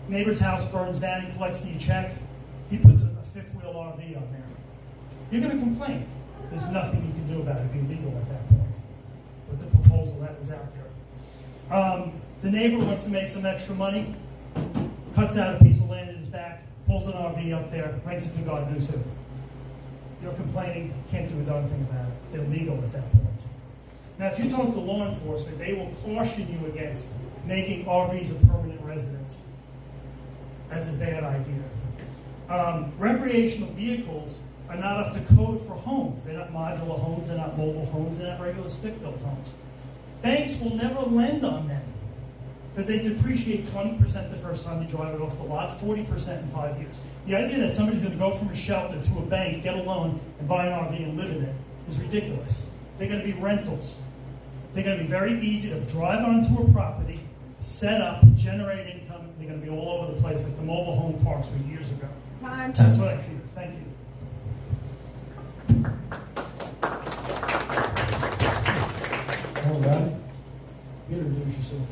Neighbor's house burns down, he collects the check, he puts a fifth wheel RV on there. You're going to complain. There's nothing you can do about it being legal at that point with the proposal that was out there. The neighbor wants to make some extra money, cuts out a piece of land in his back, pulls an RV up there, rents it to God knows who. You're complaining, can't do a darn thing about it. They're legal at that point. Now, if you talk to law enforcement, they will caution you against making RVs a permanent residence. That's a bad idea. Recreational vehicles are not up to code for homes. They're not modular homes, they're not mobile homes, they're not regular stick-built homes. Banks will never lend on them because they depreciate 20% the first time you drive it off the lot, 40% in 5 years. The idea that somebody's going to go from a shelter to a bank, get a loan, and buy an RV and live in it is ridiculous. They're going to be rentals. They're going to be very easy to drive onto a property, set up, generate income. They're going to be all over the place like the mobile home parks were years ago. Time. That's what I fear. Thank you. All right. Introduce yourself.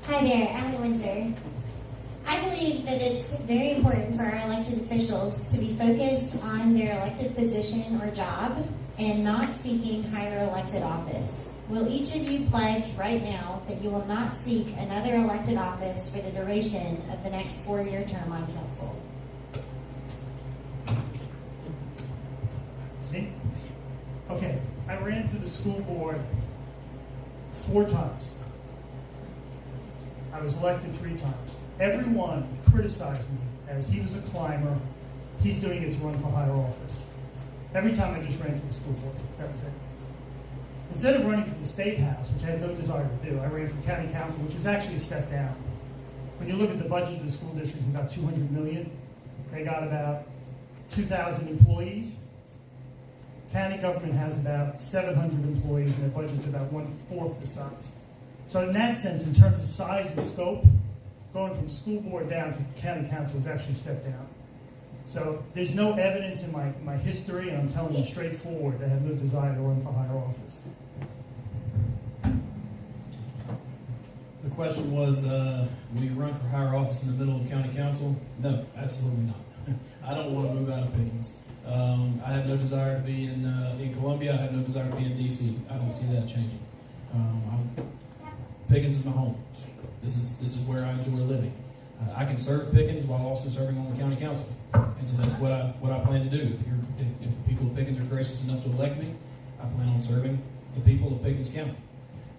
Hi there, Allie Winter. I believe that it's very important for our elected officials to be focused on their elected position or job and not seeking higher elected office. Will each of you pledge right now that you will not seek another elected office for the duration of the next 4-year term on council? See? Okay, I ran for the school board 4 times. I was elected 3 times. Everyone criticized me as he was a climber. He's doing it to run for higher office. Every time I just ran for the school board. That was it. Instead of running for the state house, which I had no desire to do, I ran for county council, which was actually a step down. When you look at the budget of the school district, it's about $200 million. They got about 2,000 employees. County government has about 700 employees, and their budget's about 1/4 the size. So in that sense, in terms of size and scope, going from school board down to county council is actually a step down. So there's no evidence in my history, and I'm telling you straightforward, I have no desire to run for higher office. The question was, will you run for higher office in the middle of county council? No, absolutely not. I don't want to move out of Pickens. I have no desire to be in Columbia. I have no desire to be in D.C. I don't see that changing. Pickens is my home. This is where I enjoy living. I can serve Pickens while also serving on the county council, and so that's what I plan to do. If the people of Pickens are gracious enough to elect me, I plan on serving the people of Pickens County.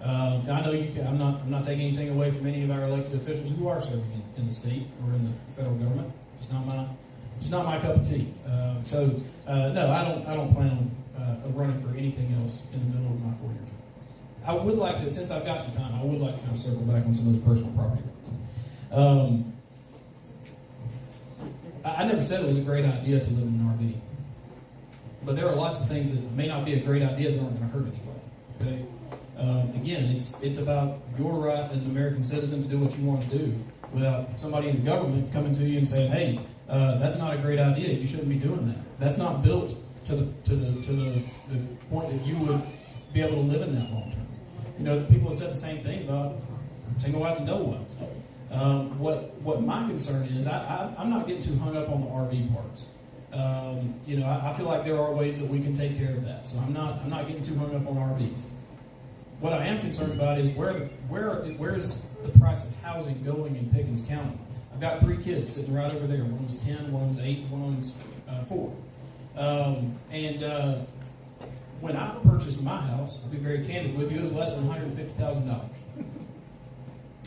I know you can, I'm not taking anything away from any of our elected officials who are serving in the state or in the federal government. It's not my cup of tea. No, I don't plan on running for anything else in the middle of my 4 years. I would like to, since I've got some time, I would like to kind of circle back on some of those personal property rights. I never said it was a great idea to live in an RV, but there are lots of things that may not be a great idea that aren't going to hurt anybody. Okay. Again, it's about your right as an American citizen to do what you want to do without somebody in the government coming to you and saying, "Hey, that's not a great idea. You shouldn't be doing that." That's not built to the point that you would be able to live in that long term. You know, people have said the same thing about single wides and double wides. What my concern is, I'm not getting too hung up on the RV parks. I feel like there are ways that we can take care of that. So I'm not getting too hung up on RVs. What I am concerned about is where is the price of housing going in Pickens County? I've got 3 kids sitting right over there. One's 10, one's 8, one's 4. When I purchased my house, I'll be very candid with you, it was less than $150,000.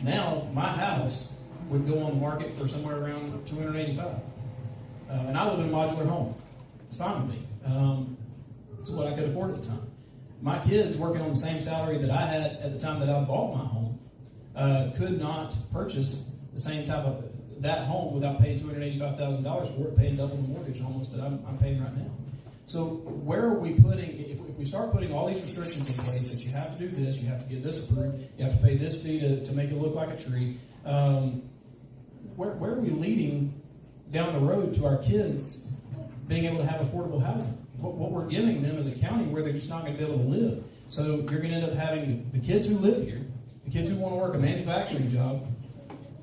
Now my house would go on the market for somewhere around $285,000, and I live in a modular home. It's fine with me. It's what I could afford at the time. My kids, working on the same salary that I had at the time that I bought my home, could not purchase the same type of that home without paying $285,000 for it, paying double the mortgage almost that I'm paying right now. So where are we putting, if we start putting all these restrictions in place that you have to do this, you have to get this approved, you have to pay this fee to make it look like a tree, where are we leading down the road to our kids being able to have affordable housing? What we're giving them is a county where they're just not going to be able to live. So you're going to end up having the kids who live here, the kids who want to work a manufacturing job,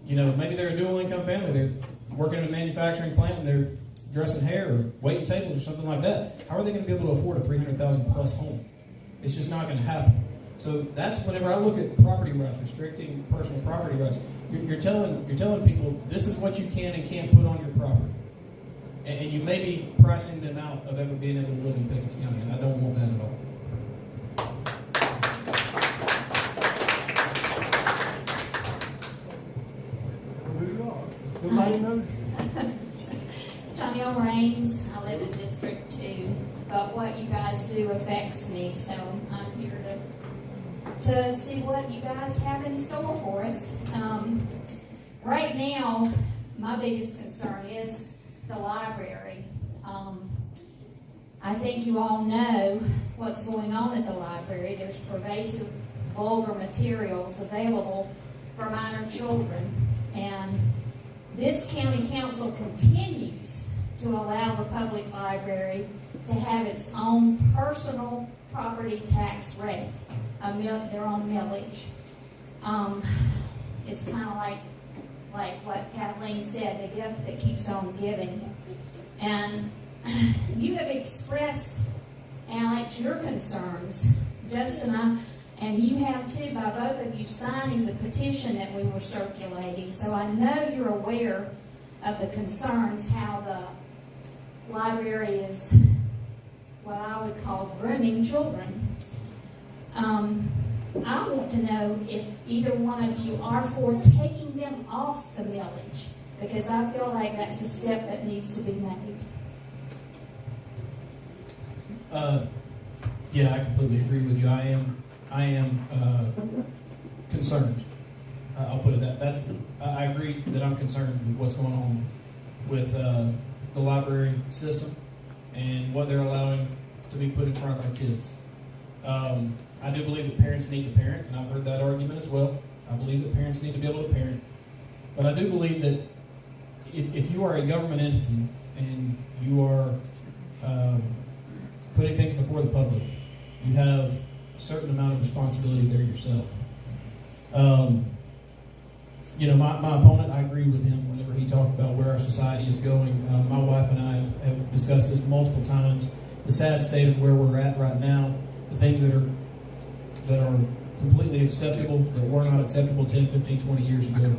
maybe they're a dual income family, they're working in a manufacturing plant and they're dressing hair or waiting tables or something like that. How are they going to be able to afford a $300,000 plus home? It's just not going to happen. So that's whenever I look at property rights, restricting personal property rights, you're telling people this is what you can and can't put on your property. And you may be pricing them out of ever being able to live in Pickens County, and I don't want that at all. Johnny Rains, I live in District 2, but what you guys do affects me, so I'm here to see what you guys have in store for us. Right now, my biggest concern is the library. I think you all know what's going on at the library. There's pervasive vulgar materials available for minor children, and this county council continues to allow the public library to have its own personal property tax rate. They're on millage. It's kind of like what Kathleen said, the gift that keeps on giving. And you have expressed, Alex, your concerns. Justin, and you have too, by both of you signing the petition that we were circulating. So I know you're aware of the concerns, how the library is what I would call grooming children. I want to know if either one of you are for taking them off the millage, because I feel like that's a step that needs to be made. Yeah, I completely agree with you. I am concerned. I'll put it that. I agree that I'm concerned with what's going on with the library system and what they're allowing to be put in front of our kids. I do believe that parents need to parent, and I've heard that argument as well. I believe that parents need to be able to parent. But I do believe that if you are a government entity and you are putting things before the public, you have a certain amount of responsibility there yourself. My opponent, I agree with him whenever me talk about where our society is going. My wife and I have discussed this multiple times. The sad state of where we're at right now, the things that are completely acceptable, that were not acceptable 10, 15, 20 years ago.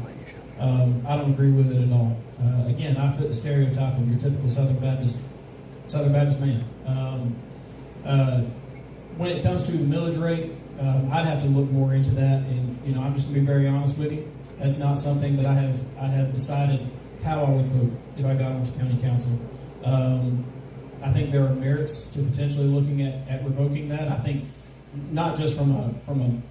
I don't agree with it at all. Again, I fit the stereotype of your typical Southern Baptist man. When it comes to the millage rate, I'd have to look more into that, and I'm just going to be very honest with you. That's not something that I have decided how I would vote if I got onto county council. I think there are merits to potentially looking at revoking that. I think not just from a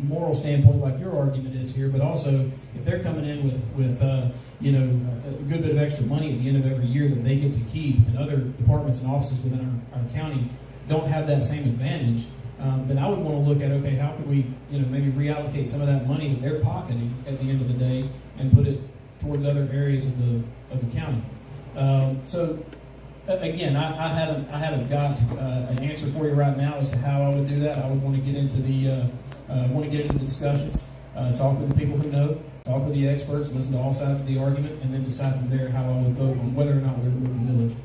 moral standpoint, like your argument is here, but also if they're coming in with a good bit of extra money at the end of every year that they get to keep, and other departments and offices within our county don't have that same advantage, then I would want to look at, okay, how could we maybe reallocate some of that money that they're pocketing at the end of the day and put it towards other areas of the county. So again, I haven't got an answer for you right now as to how I would do that. I would want to get into the discussions, talk with the people who know, talk with the experts, listen to all sides of the argument, and then decide from there how I would vote on whether or not we remove the millage.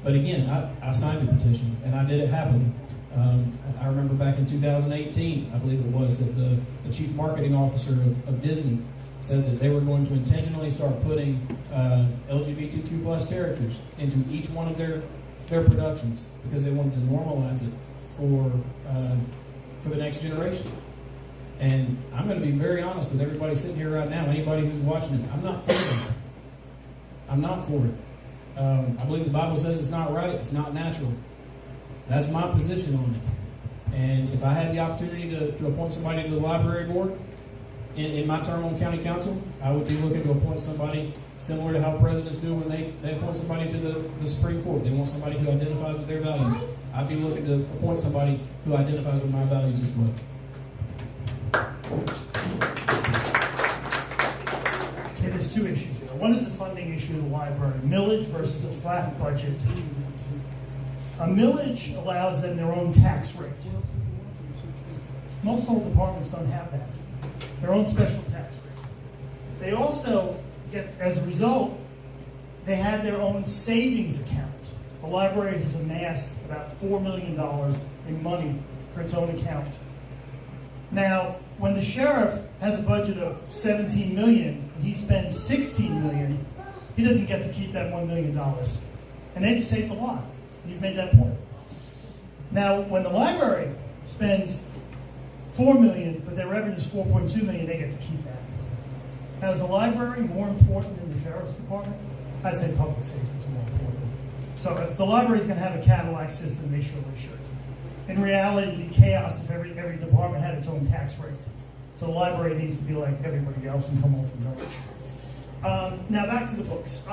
But again, I signed the petition, and I did it happily. I remember back in 2018, I believe it was, that the chief marketing officer of Disney said that they were going to intentionally start putting LGBTQ plus characters into each one of their productions because they wanted to normalize it for the next generation. And I'm going to be very honest with everybody sitting here right now, anybody who's watching it, I'm not for it. I'm not for it. I believe the Bible says it's not right, it's not natural. That's my position on it. And if I had the opportunity to appoint somebody to the library board in my term on county council, I would be looking to appoint somebody similar to how presidents do when they appoint somebody to the Supreme Court. They want somebody who identifies with their values. I'd be looking to appoint somebody who identifies with my values as well. Okay, there's two issues here. One is the funding issue of the library, millage versus a flat budget. A millage allows them their own tax rate. Most old departments don't have that. Their own special tax rate. They also get, as a result, they have their own savings account. The library has amassed about $4 million in money for its own account. Now, when the sheriff has a budget of $17 million and he spends $16 million, he doesn't get to keep that $1 million. And they've saved a lot. You've made that point. Now, when the library spends $4 million, but their revenue is $4.2 million, they get to keep that. Now, is the library more important than the sheriff's department? I'd say public safety is more important. So if the library is going to have a Cadillac system, they surely should. In reality, it would be chaos if every department had its own tax rate. So the library needs to be like everybody else and come home from village. Now back to the books.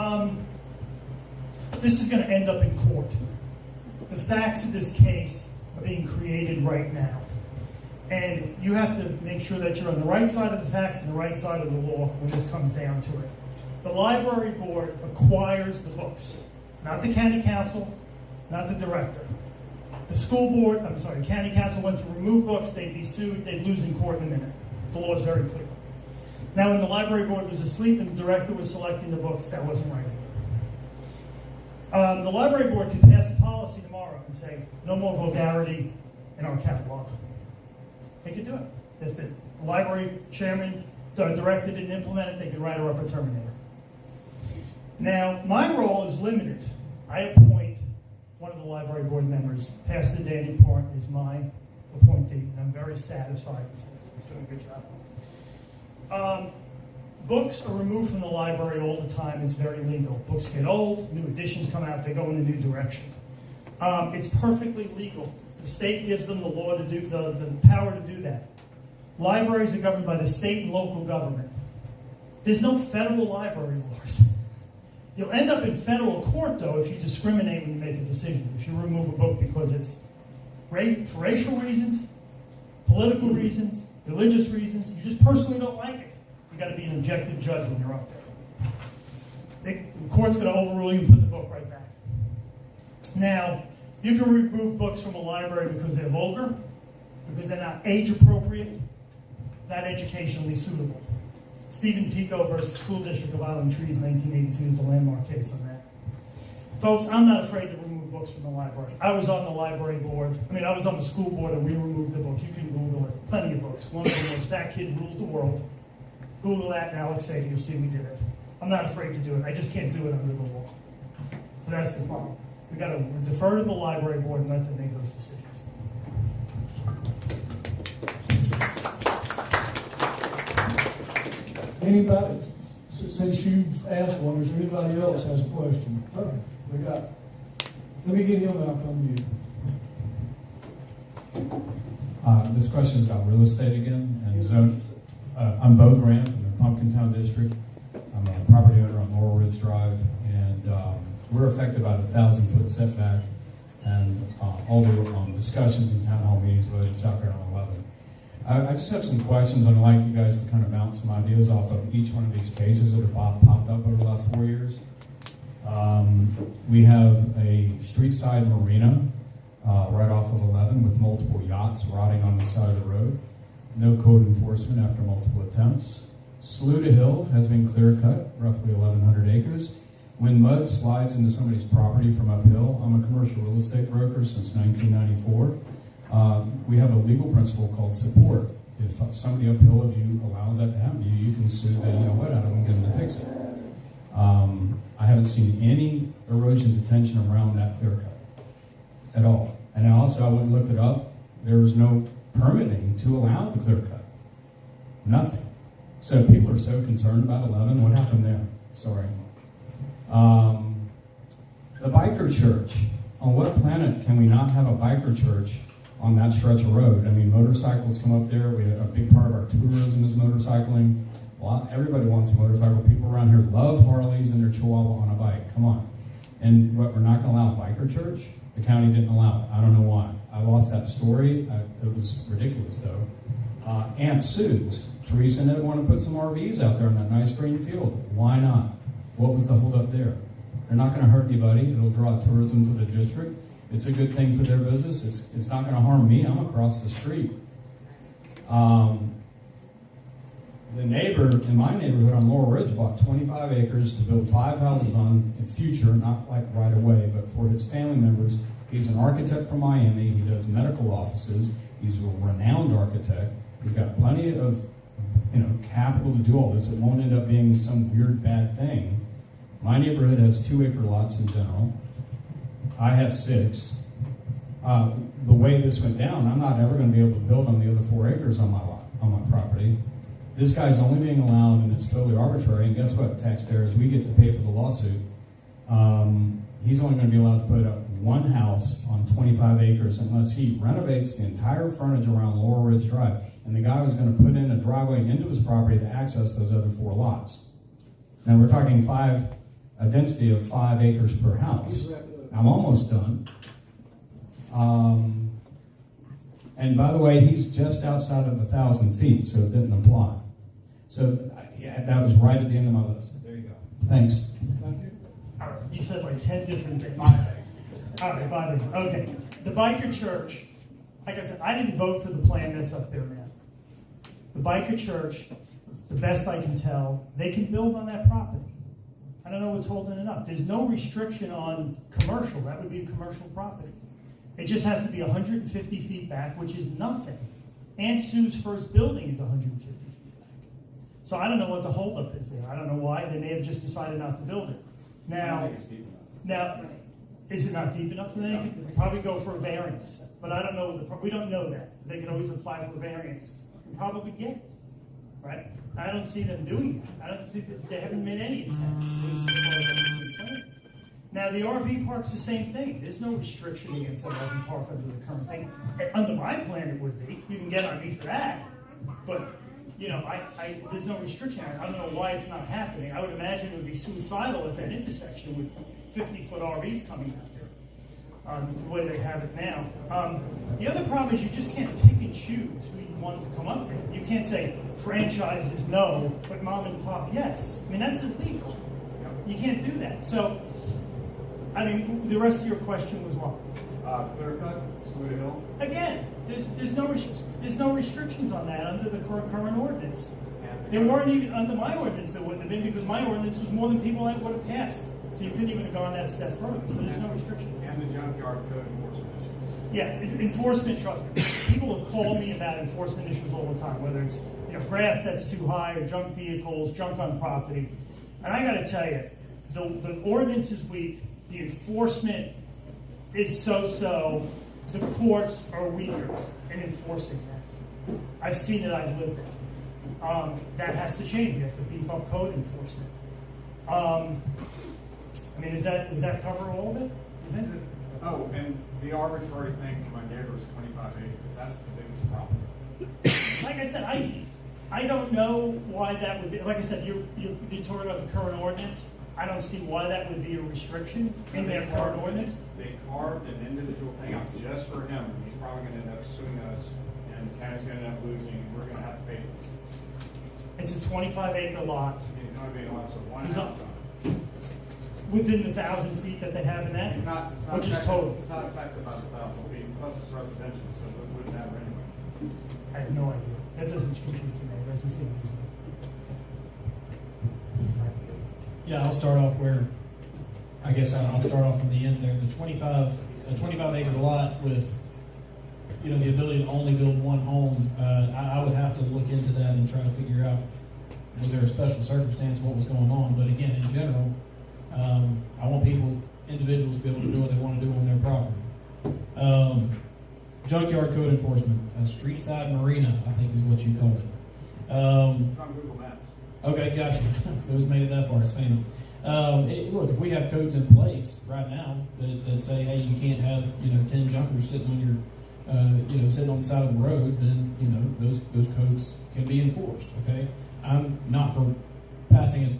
This is going to end up in court. The facts of this case are being created right now. And you have to make sure that you're on the right side of the facts and the right side of the law when this comes down to it. The library board acquires the books, not the county council, not the director. The county council went to remove books, they'd be sued, they'd lose in court in a minute. The law is very clear. Now, when the library board was asleep and the director was selecting the books, that wasn't right. The library board could pass a policy tomorrow and say, no more vulgarity in our catalog. They could do it. If the library chairman, the director didn't implement it, they could write her up a terminator. Now, my role is limited. I appoint one of the library board members. Pastor Danny Part is my appointee, and I'm very satisfied with him. He's doing a good job. Books are removed from the library all the time. It's very legal. Books get old, new editions come out, they go in a new direction. It's perfectly legal. The state gives them the law to do the power to do that. Libraries are governed by the state and local government. There's no federal library laws. You'll end up in federal court, though, if you discriminate when you make a decision. If you remove a book because it's for racial reasons, political reasons, religious reasons, you just personally don't like it. You've got to be an objective judge when you're up there. The court's going to overrule you and put the book right back. Now, you can remove books from a library because they're vulgar, because they're not age appropriate, not educationally suitable. Stephen Pico versus School District of Island Trees, 1982 is the landmark case on that. Folks, I'm not afraid to remove books from the library. I was on the library board. I was on the school board and we removed the book. You can Google it. Plenty of books. One of them was That Kid Rules the World. Google that and Alex Sadie, you'll see we did it. I'm not afraid to do it. I just can't do it under the law. So that's the problem. We got to defer to the library board and let them make those decisions. Anybody, since you asked one, is there anybody else has a question? Okay, let me get him and I'll come to you. This question is about real estate again. And zone. I'm Bo Grant from the Pumpkin Town District. I'm a property owner on Laurel Ridge Drive, and we're affected by the 1,000-foot setback and all the discussions in town hall meetings with South Carolina 11. I just have some questions. I'd like you guys to kind of bounce some ideas off of each one of these cases that have popped up over the last 4 years. We have a street-side marina right off of 11 with multiple yachts rotting on the side of the road. No code enforcement after multiple attempts. Saluda Hill has been clear-cut, roughly 1,100 acres. When mud slides into somebody's property from uphill, I'm a commercial real estate broker since 1994. We have a legal principle called support. If somebody uphill of you allows that to happen to you, you can sue the out of them and get them to fix it. I haven't seen any erosion detention around that clear cut at all. And I went and looked it up. There was no permitting to allow the clear cut. Nothing. So people are so concerned about 11. What happened there? Sorry. The biker church. On what planet can we not have a biker church on that stretch of road? Motorcycles come up there. A big part of our tourism is motorcycling. Well, everybody wants a motorcycle. People around here love Harleys and their Chihuahua on a bike. Come on. And what, we're not going to allow a biker church? The county didn't allow it. I don't know why. I lost that story. It was ridiculous, though. Aunt Sue's. Teresa and Ed want to put some RVs out there on that nice green field. Why not? What was the holdup there? They're not going to hurt anybody. It'll draw tourism to the district. It's a good thing for their business. It's not going to harm me. I'm across the street. The neighbor in my neighborhood on Laurel Ridge bought 25 acres to build 5 houses on in future, not like right away, but for his family members. He's an architect from Miami. He does medical offices. He's a renowned architect. He's got plenty of capital to do all this. It won't end up being some weird bad thing. My neighborhood has 2-acre lots in general. I have 6. The way this went down, I'm not ever going to be able to build on the other 4 acres on my lot, on my property. This guy's only being allowed, and it's totally arbitrary. And guess what, taxpayers? We get to pay for the lawsuit. He's only going to be allowed to put up 1 house on 25 acres unless he renovates the entire frontage around Laurel Ridge Drive. And the guy was going to put in a driveway into his property to access those other 4 lots. Now we're talking a density of 5 acres per house. I'm almost done. And by the way, he's just outside of 1,000 feet, so it didn't apply. So that was right at the end of my list. There you go. Thanks. All right, you said like 10 different things. All right, 5 things. Okay. The biker church, like I said, I didn't vote for the plan that's up there now. The biker church, the best I can tell, they can build on that property. I don't know what's holding it up. There's no restriction on commercial. That would be a commercial property. It just has to be 150 feet back, which is nothing. Aunt Sue's first building is 150 feet back. So I don't know what the holdup is there. I don't know why. They may have just decided not to build it. Now, is it not deep enough? They could probably go for a variance. But I don't know. We don't know that. They can always apply for a variance and probably get it. Right? I don't see them doing that. I don't see that they haven't made any attempt. Now, the RV park's the same thing. There's no restriction against an RV park under the current thing. Under my plan, it would be. You can get on me for that. But, there's no restriction. I don't know why it's not happening. I would imagine it would be suicidal at that intersection with 50-foot RVs coming out there, the way they have it now. The other problem is you just can't pick and choose who you want to come up with. You can't say franchises no, but mom and pop yes. That's illegal. You can't do that. So, the rest of your question was what? Clear cut, Saluda Hill. Again, there's no restrictions on that under the current ordinance. There weren't even, under my ordinance, there wouldn't have been, because my ordinance was more than people that would have passed. So you couldn't even have gone that step further, so there's no restriction. And the junkyard code enforcement issues. Yeah, enforcement, trust me. People have called me about enforcement issues all the time, whether it's grass that's too high or junk vehicles, junk on property. And I got to tell you, the ordinance is weak, the enforcement is so-so, the courts are weaker in enforcing that. I've seen it, I've lived it. That has to change. We have to beef up code enforcement. I mean, does that cover all of it? Oh, and the arbitrary thing for my neighbor is 25 acres. That's the biggest problem. Like I said, I don't know why that would be. Like I said, you're talking about the current ordinance. I don't see why that would be a restriction in their current ordinance. They carved an individual thing out just for him. He's probably going to end up suing us, and the county's going to end up losing, and we're going to have to pay for it. It's a 25-acre lot. It's going to be a lot, so one He's house on- on it. Within the 1,000 feet that they have in that, It's not which is affected- total. It's not affected by the 1,000 feet, plus it's residential, so it wouldn't matter anyway. I have no idea. That doesn't compute to me. It doesn't seem reasonable. Yeah, I'll start off where, I guess I'll start off from the end there. The 25 acre lot with, the ability to only build one home, I would have to look into that and try to figure out, was there a special circumstance, what was going on? But again, in general, I want individuals to be able to do what they want to do on their property. Junkyard code enforcement, street side marina, I think is what you call it. It's on Google Maps. Okay, gotcha. So it's made it that far. It's famous. Look, if we have codes in place right now that say, hey, you can't have 10 junkers sitting on your sitting on the side of the road, then those codes can be enforced. Okay, I'm not for passing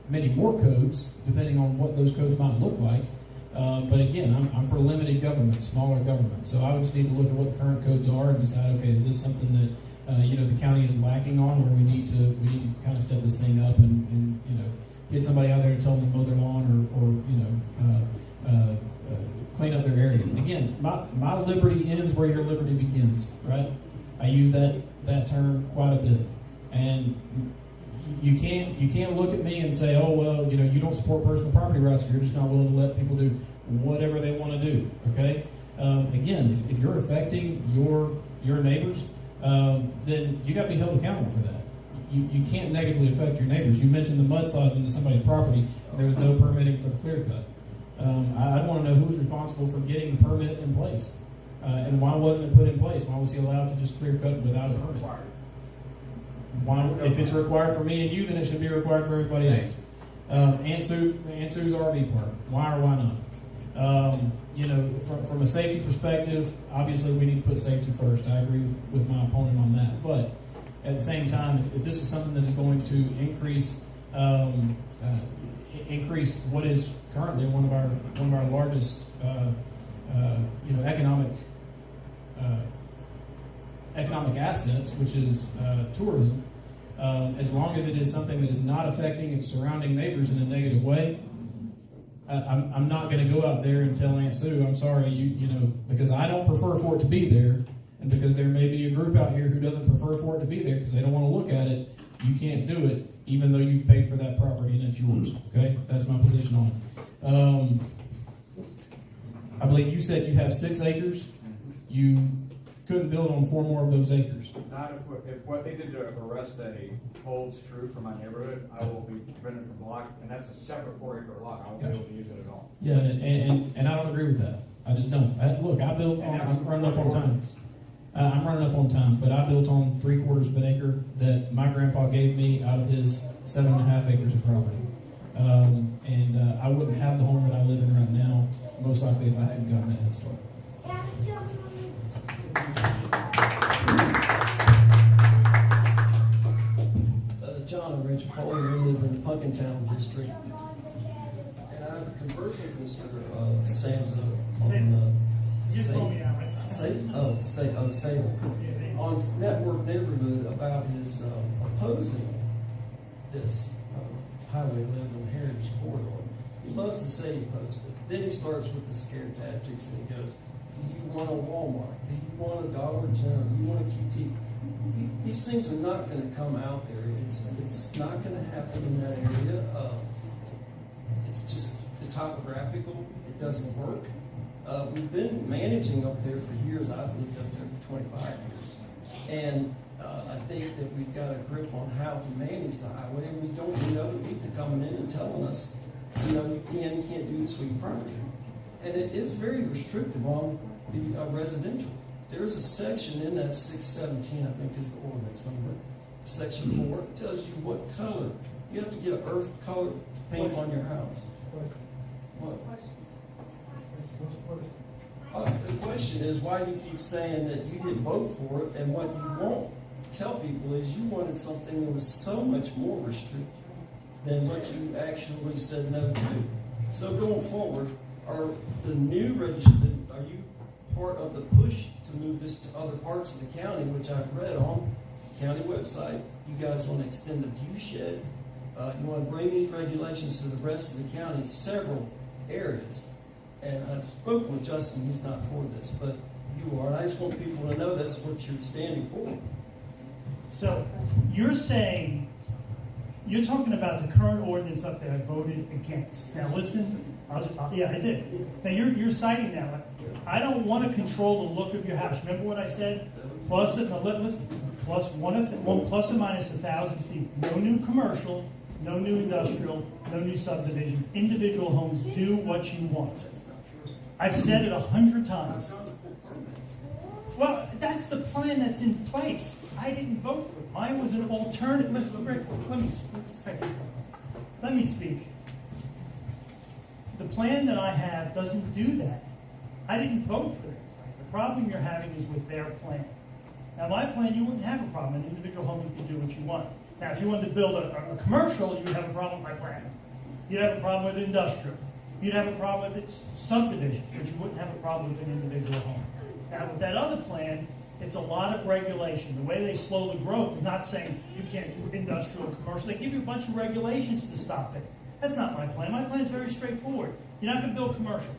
many more codes, depending on what those codes might look like. But again, I'm for limited government, smaller government. So I would just need to look at what the current codes are and decide, okay, is this something that the county is lacking on, where we need to kind of step this thing up and get somebody out there to tell them to mow their lawn or clean up their area. Again, my liberty ends where your liberty begins, right? I use that term quite a bit, and you can't look at me and say, oh well, you don't support personal property rights if you're just not willing to let people do whatever they want to do. Okay, again, if you're affecting your neighbors, then you got to be held accountable for that. You can't negatively affect your neighbors. You mentioned the mudslides into somebody's property, and there was no permitting for the clear cut. I'd want to know who was responsible for getting the permit in place, and why wasn't it put in place? Why was he allowed to just clear cut without a permit? Why, if it's required for me and you, then it should be required for everybody else. And Sue's RV park. Why or why not? From a safety perspective, obviously we need to put safety first. I agree with my opponent on that. But at the same time, if this is something that is going to increase what is currently one of our largest economic assets, which is tourism, as long as it is something that is not affecting its surrounding neighbors in a negative way, I'm not going to go out there and tell Aunt Sue, I'm sorry, because I don't prefer for it to be there, and because there may be a group out here who doesn't prefer for it to be there because they don't want to look at it, you can't do it, even though you've paid for that property and it's yours. Okay, that's my position on it. I believe you said you have 6 acres. You couldn't build on 4 more of those acres. Not if what they did to arrest Eddie holds true for my neighborhood, I will be prevented from block, and that's a separate 4-acre lot. I won't be able to use it at all. Yeah, and I don't agree with that. I just don't. I'm running up on time. I'm running up on time, but I built on 3/4 of an acre that my grandpa gave me out of his 7.5 acres of property. And I wouldn't have the home that I live in right now, most likely, if I hadn't gotten that head start. John and Rachel Foley, we live in the Puckintown district. And I was conversing with Mr. Sansa on Salem on Network Neighborhood about his opposing this Highway 11 Heritage Corridor. He loves to say he opposed it. Then he starts with the scare tactics and he goes, do you want a Walmart? Do you want a Dollar General, you want a QT. These things are not going to come out there. It's not going to happen in that area. It's just the topographical. It doesn't work. We've been managing up there for years. I've lived up there for 25 years. And I think that we've got a grip on how to manage the highway, and we don't need other people coming in and telling us, you can't do this with your property. And it is very restrictive on the residential. There's a section in that 617, I think is the ordinance number, section 4. It tells you what color. You have to get an earth color paint on your house. What? The question is, why do you keep saying that you didn't vote for it, and what you won't tell people is you wanted something that was so much more restrictive than what you actually said no to. So going forward, are you part of the push to move this to other parts of the county, which I've read on the county website? You guys want to extend the view shed. You want to bring these regulations to the rest of the county, several areas. And I've spoken with Justin, he's not for this, but you are. And I just want people to know that's what you're standing for. So you're saying, you're talking about the current ordinance up there I voted against. Now listen, yeah, I did. Now you're citing that. I don't want to control the look of your house. Remember what I said? Plus or minus 1,000 feet. No new commercial, no new industrial, no new subdivisions. Individual homes, do what you want. I've said it 100 times. Well, that's the plan that's in place. I didn't vote for it. Mine was an alternative. Let me speak. The plan that I have doesn't do that. I didn't vote for it. The problem you're having is with their plan. Now, my plan, you wouldn't have a problem. An individual home, you could do what you want. Now, if you wanted to build a commercial, you would have a problem with my plan. You'd have a problem with industrial. You'd have a problem with its subdivision, but you wouldn't have a problem with an individual home. Now, with that other plan, it's a lot of regulation. The way they slow the growth is not saying you can't do industrial or commercial. They give you a bunch of regulations to stop it. That's not my plan. My plan is very straightforward. You're not going to build commercial.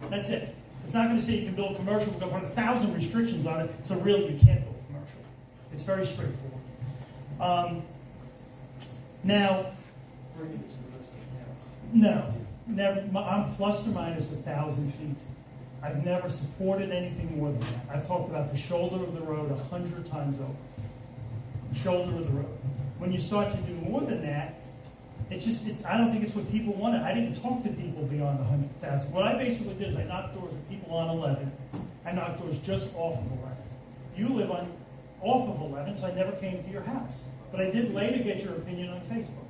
That's it. It's not going to say you can build commercial. We're going to put 1,000 restrictions on it, so really you can't build commercial. It's very straightforward. Now, no. Never, I'm plus or minus 1,000 feet. I've never supported anything more than that. I've talked about the shoulder of the road 100 times over. The shoulder of the road. When you start to do more than that, I don't think it's what people wanted. I didn't talk to people beyond 100,000. What I basically did is I knocked doors with people on 11. I knocked doors just off of 11. You live off of 11, so I never came to your house. But I did later get your opinion on Facebook.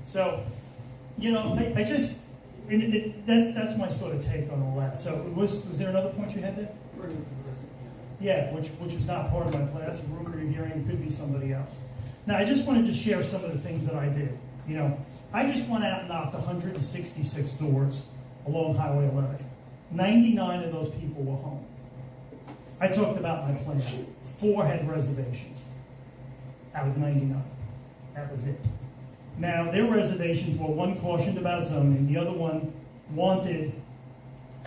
So, that's my sort of take on all that. So was there another point you had there? Yeah, which is not part of my plan. That's a rumor you're hearing. It could be somebody else. Now, I just wanted to share some of the things that I did. I just went out and knocked 166 doors along Highway 11. 99 of those people were home. I talked about my plan. 4 had reservations out of 99. That was it. Now, their reservations were, one cautioned about zoning, the other one wanted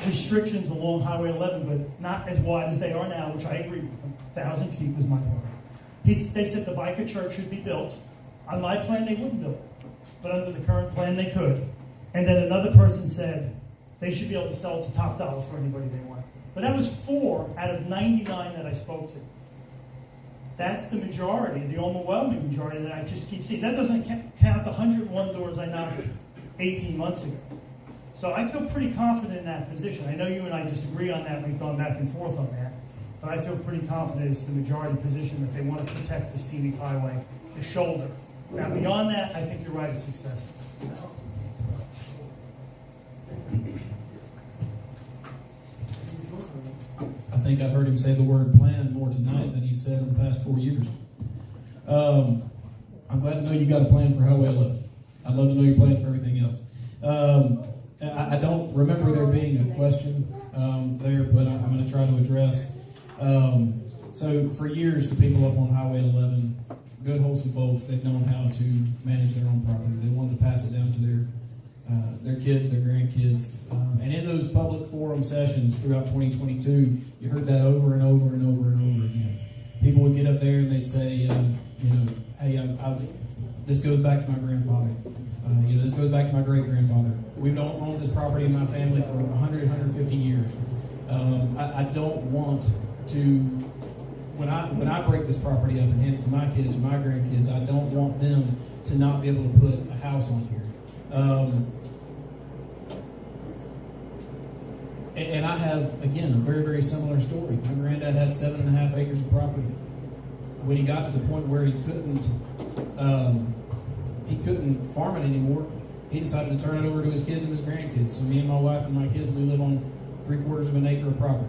restrictions along Highway 11, but not as wide as they are now, which I agree with them. 1,000 feet was my point. They said the biker church should be built. On my plan, they wouldn't build it, but under the current plan, they could. And then another person said they should be able to sell it to top dollar for anybody they want. But that was 4 out of 99 that I spoke to. That's the majority, the overwhelming majority that I just keep seeing. That doesn't count the 101 doors I knocked 18 months ago. So I feel pretty confident in that position. I know you and I disagree on that. We've gone back and forth on that. But I feel pretty confident it's the majority position that they want to protect the scenic highway, the shoulder. Now, beyond that, I think you're right, it's successful. I think I've heard him say the word plan more tonight than he said in the past 4 years. I'm glad to know you got a plan for Highway 11. I'd love to know your plan for everything else. I don't remember there being a question there, but I'm going to try to address. So for years, the people up on Highway 11, good, wholesome folks, they've known how to manage their own property. They wanted to pass it down to their kids, their grandkids. And in those public forum sessions throughout 2022, you heard that over and over and over and they'd say, hey, this goes back to my grandfather. This goes back to my great-grandfather. We've owned this property in my family for 100, 150 years. I don't want to, when I break this property up and hand it to my kids or my grandkids, I don't want them to not be able to put a house on here. And I have, again, a very, very similar story. My granddad had 7.5 acres of property. When he got to the point where he couldn't farm it anymore, he decided to turn it over to his kids and his grandkids. So me and my wife and my kids, we live on 3/4 of an acre of property.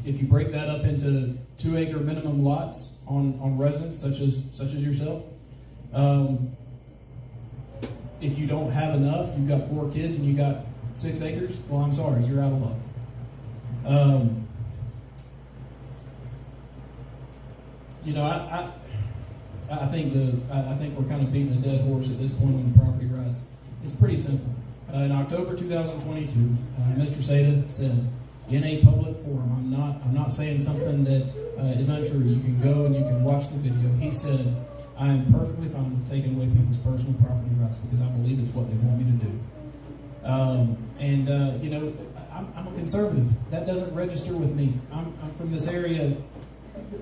If you break that up into 2-acre minimum lots on residents such as yourself, if you don't have enough, you've got 4 kids and you got 6 acres, well, I'm sorry, you're out of luck. I think we're kind of beating a dead horse at this point on the property rights. It's pretty simple. In October 2022, Mr. Seda said in a public forum, I'm not saying something that is untrue. You can go and you can watch the video. He said, I am perfectly fine with taking away people's personal property rights because I believe it's what they want me to do. I'm a conservative. That doesn't register with me. I'm from this area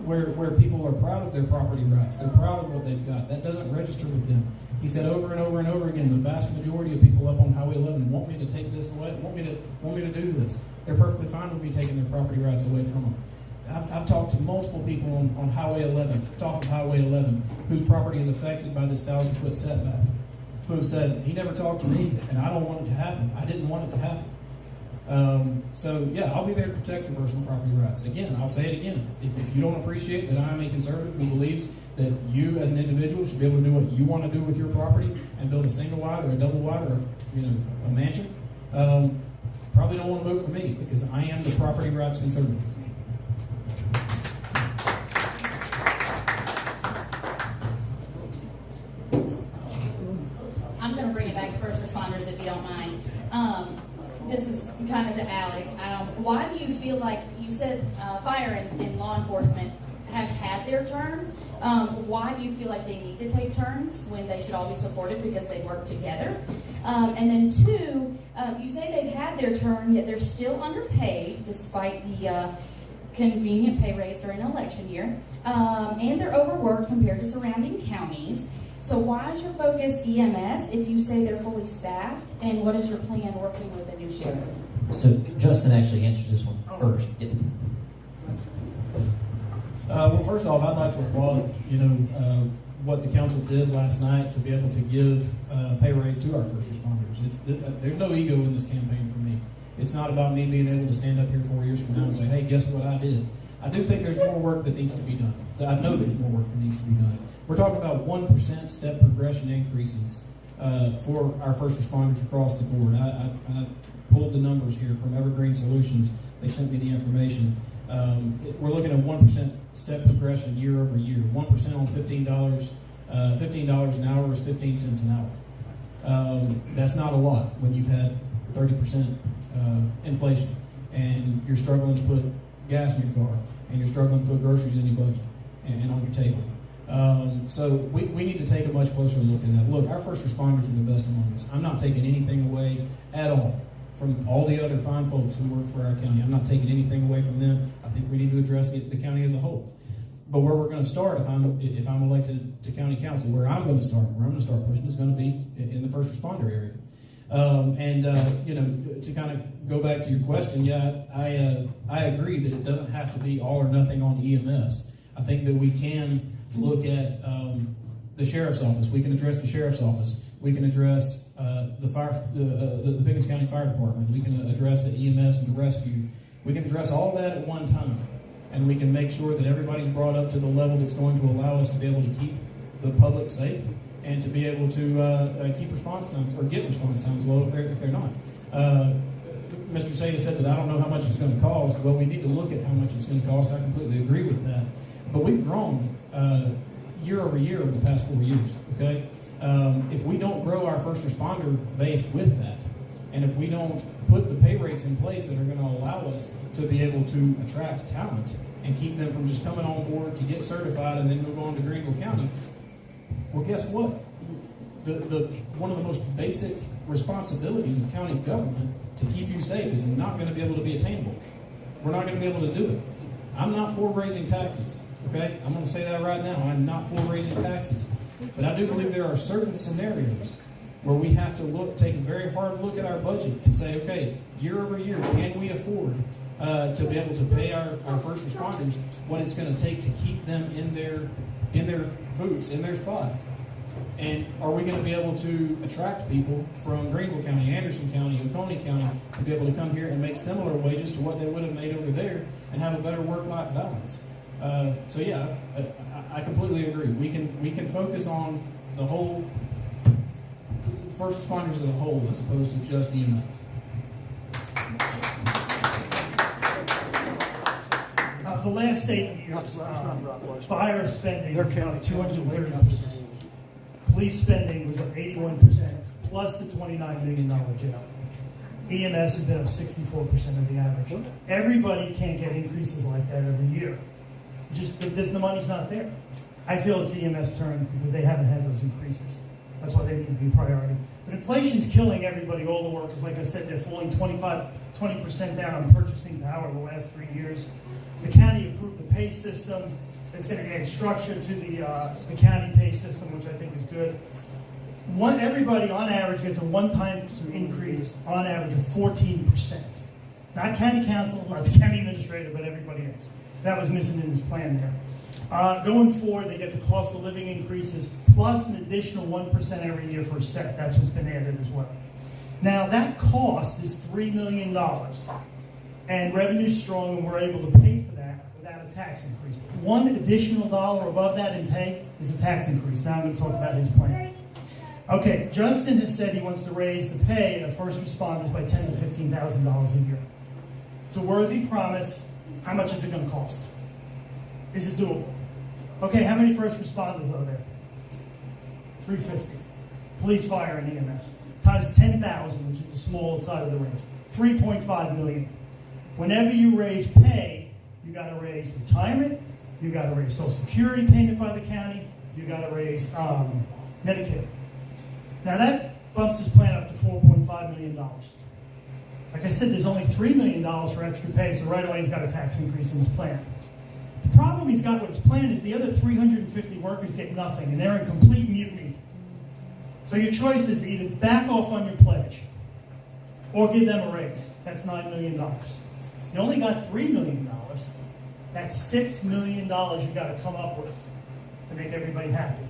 where people are proud of their property rights. They're proud of what they've got. That doesn't register with them. He said over and over and over again, the vast majority of people up on Highway 11 want me to take this away, want me to do this. They're perfectly fine with me taking their property rights away from them. I've talked to multiple people on Highway 11, top of Highway 11, whose property is affected by this 1,000-foot setback, who said, he never talked to me, and I don't want it to happen. I didn't want it to happen. I'll be there to protect your personal property rights. Again, I'll say it again. If you don't appreciate that I am a conservative who believes that you as an individual should be able to do what you want to do with your property and build a single wide or a double wide or a mansion, probably don't want to vote for me because I am the property rights conservative. I'm going to bring it back to first responders if you don't mind. This is kind of to Alex. Why do you feel like, you said fire and law enforcement have had their turn. Why do you feel like they need to take turns when they should all be supported because they work together? And then 2, you say they've had their turn, yet they're still underpaid despite the convenient pay raise during an election year. And they're overworked compared to surrounding counties. So why is your focus EMS if you say they're fully staffed? And what is your plan working with the new sheriff? So Justin actually answers this one first. Well, first off, I'd like to applaud, what the council did last night to be able to give pay raise to our first responders. There's no ego in this campaign for me. It's not about me being able to stand up here 4 years from now and say, hey, guess what I did? I do think there's more work that needs to be done. I know there's more work that needs to be done. We're talking about 1% step progression increases for our first responders across the board. I pulled the numbers here from Evergreen Solutions. They sent me the information. We're looking at 1% step progression year over year. 1% on $15. $15 an hour is 15 cents an hour. That's not a lot when you've had 30% inflation and you're struggling to put gas in your car and you're struggling to put groceries in your buggy and on your table. So we need to take a much closer look at that. Look, our first responders are the best among us. I'm not taking anything away at all from all the other fine folks who work for our county. I'm not taking anything away from them. I think we need to address the county as a whole. But where we're going to start, if I'm elected to county council, where I'm going to start pushing is going to be in the first responder area. To kind of go back to your question, I agree that it doesn't have to be all or nothing on EMS. I think that we can look at the sheriff's office. We can address the sheriff's office. We can address the Pickens County Fire Department. We can address the EMS and the rescue. We can address all that at one time, and we can make sure that everybody's brought up to the level that's going to allow us to be able to keep the public safe and to be able to keep response times or get response times low if they're not. Mr. Sada said that I don't know how much it's going to cost. Well, we need to look at how much it's going to cost. I completely agree with that. But we've grown year over year over the past 4 years, okay? If we don't grow our first responder base with that, and if we don't put the pay rates in place that are going to allow us to be able to attract talent, and keep them from just coming on board to get certified and then move on to Greenville County. Well, guess what? One of the most basic responsibilities of county government to keep you safe is not going to be able to be attainable. We're not going to be able to do it. I'm not for raising taxes, okay? I'm going to say that right now. I'm not for raising taxes. But I do believe there are certain scenarios where we have to take a very hard look at our budget and say, okay, year over year, can we afford to be able to pay our first responders what it's going to take to keep them in their boots, in their spot? And are we going to be able to attract people from Greenville County, Anderson County, Oconee County to be able to come here and make similar wages to what they would have made over there and have a better work-life balance? So yeah, I completely agree. We can focus on the whole first responders as a whole as opposed to just EMS. The last 8 years, fire spending was up 230%. Police spending was up 81%, plus the $29 million jail. EMS has been up 64% of the average. Everybody can't get increases like that every year. Just because the money's not there. I feel it's EMS turn because they haven't had those increases. That's why they need to be a priority. But inflation's killing everybody, all the workers. Like I said, they're falling 20% down on purchasing power the last 3 years. The county approved the pay system. It's going to add structure to the county pay system, which I think is good. Everybody on average gets a one-time increase on average of 14%. Not county council, not the county administrator, but everybody else. That was missing in this plan there. Going forward, they get the cost of living increases plus an additional 1% every year for a step. That's what's been added as well. Now, that cost is $3 million. And revenue's strong, and we're able to pay for that without a tax increase. One additional dollar above that in pay is a tax increase. Now I'm going to talk about his plan. Okay, Justin has said he wants to raise the pay of first responders by $10,000 to $15,000 a year. It's a worthy promise. How much is it going to cost? Is it doable? Okay, how many first responders are there? 350. Police, fire, and EMS. Times 10,000, which is the small side of the range. 3.5 million. Whenever you raise pay, you got to raise retirement, you got to raise Social Security payment by the county, you got to raise Medicaid. Now that bumps his plan up to $4.5 million. Like I said, there's only $3 million for extra pay, so right away he's got a tax increase in his plan. The problem he's got with his plan is the other 350 workers get nothing, and they're in complete mutiny. So your choice is to either back off on your pledge or give them a raise. That's $9 million. You only got $3 million. That's $6 million you got to come up with to make everybody happy.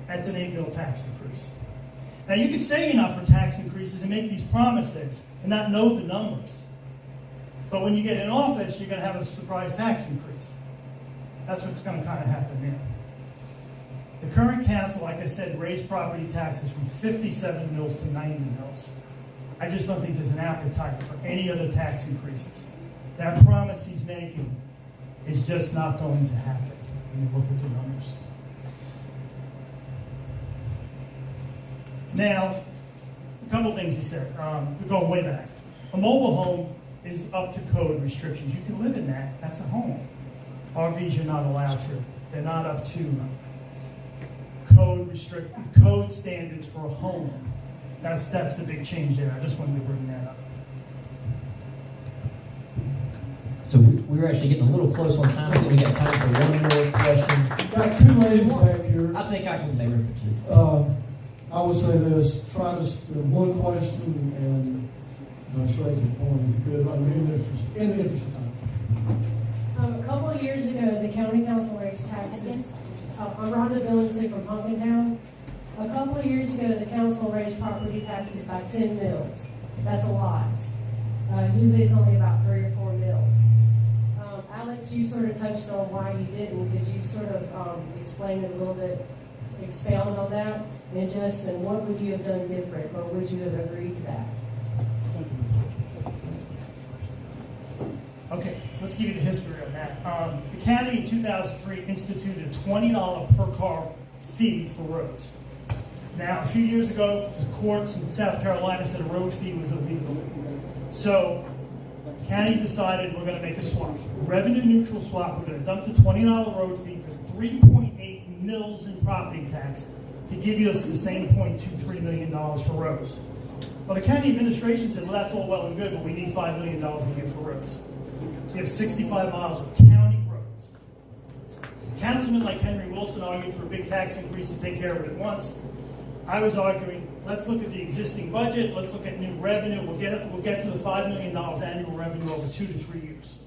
That's an $8 million tax increase. Now you could say you're not for tax increases and make these promises and not know the numbers. But when you get in office, you're going to have a surprise tax increase. That's what's going to kind of happen there. The current council, like I said, raised property taxes from 57 mils to 90 mils. I just don't think there's an appetite for any other tax increases. That promise he's making is just not going to happen when you look at the numbers. Now, a couple things he said. We're going way back. A mobile home is up to code restrictions. You can live in that. That's a home. RVs you're not allowed to. They're not up to code standards for a home. That's the big change there. I just wanted to bring that up. So we were actually getting a little close on time. I think we got time for one more question. Got two ladies back here. I think I can maybe for two. I would say this: try to one question and straight to the point if you could. I mean, in the interest of time. A couple of years ago, the county council raised taxes. I'm Rhonda Billingsley from Pumpkintown. A couple of years ago, the council raised property taxes by 10 mils. That's a lot. Usually it's only about 3 or 4 mils. Alex, you sort of touched on why you didn't. Could you sort of explain it a little bit, expound on that? And Justin, what would you have done different, or would you have agreed to that? Okay, let's give you the history of that. The county in 2003 instituted a $20 per car fee for roads. Now, a few years ago, the courts in South Carolina said a road fee was illegal. So The county decided we're going to make a swap. Revenue neutral swap. We're going to dump the $20 road fee for 3.8 mils in property tax to give us the same $0.23 million for roads. Well, the county administration said, well, that's all well and good, but we need $5 million a year for roads. We have 65 miles of county roads. Councilmen like Henry Wilson argued for a big tax increase to take care of it at once. I was arguing, let's look at the existing budget, let's look at new revenue, we'll get to the $5 million annual revenue over 2 to 3 years.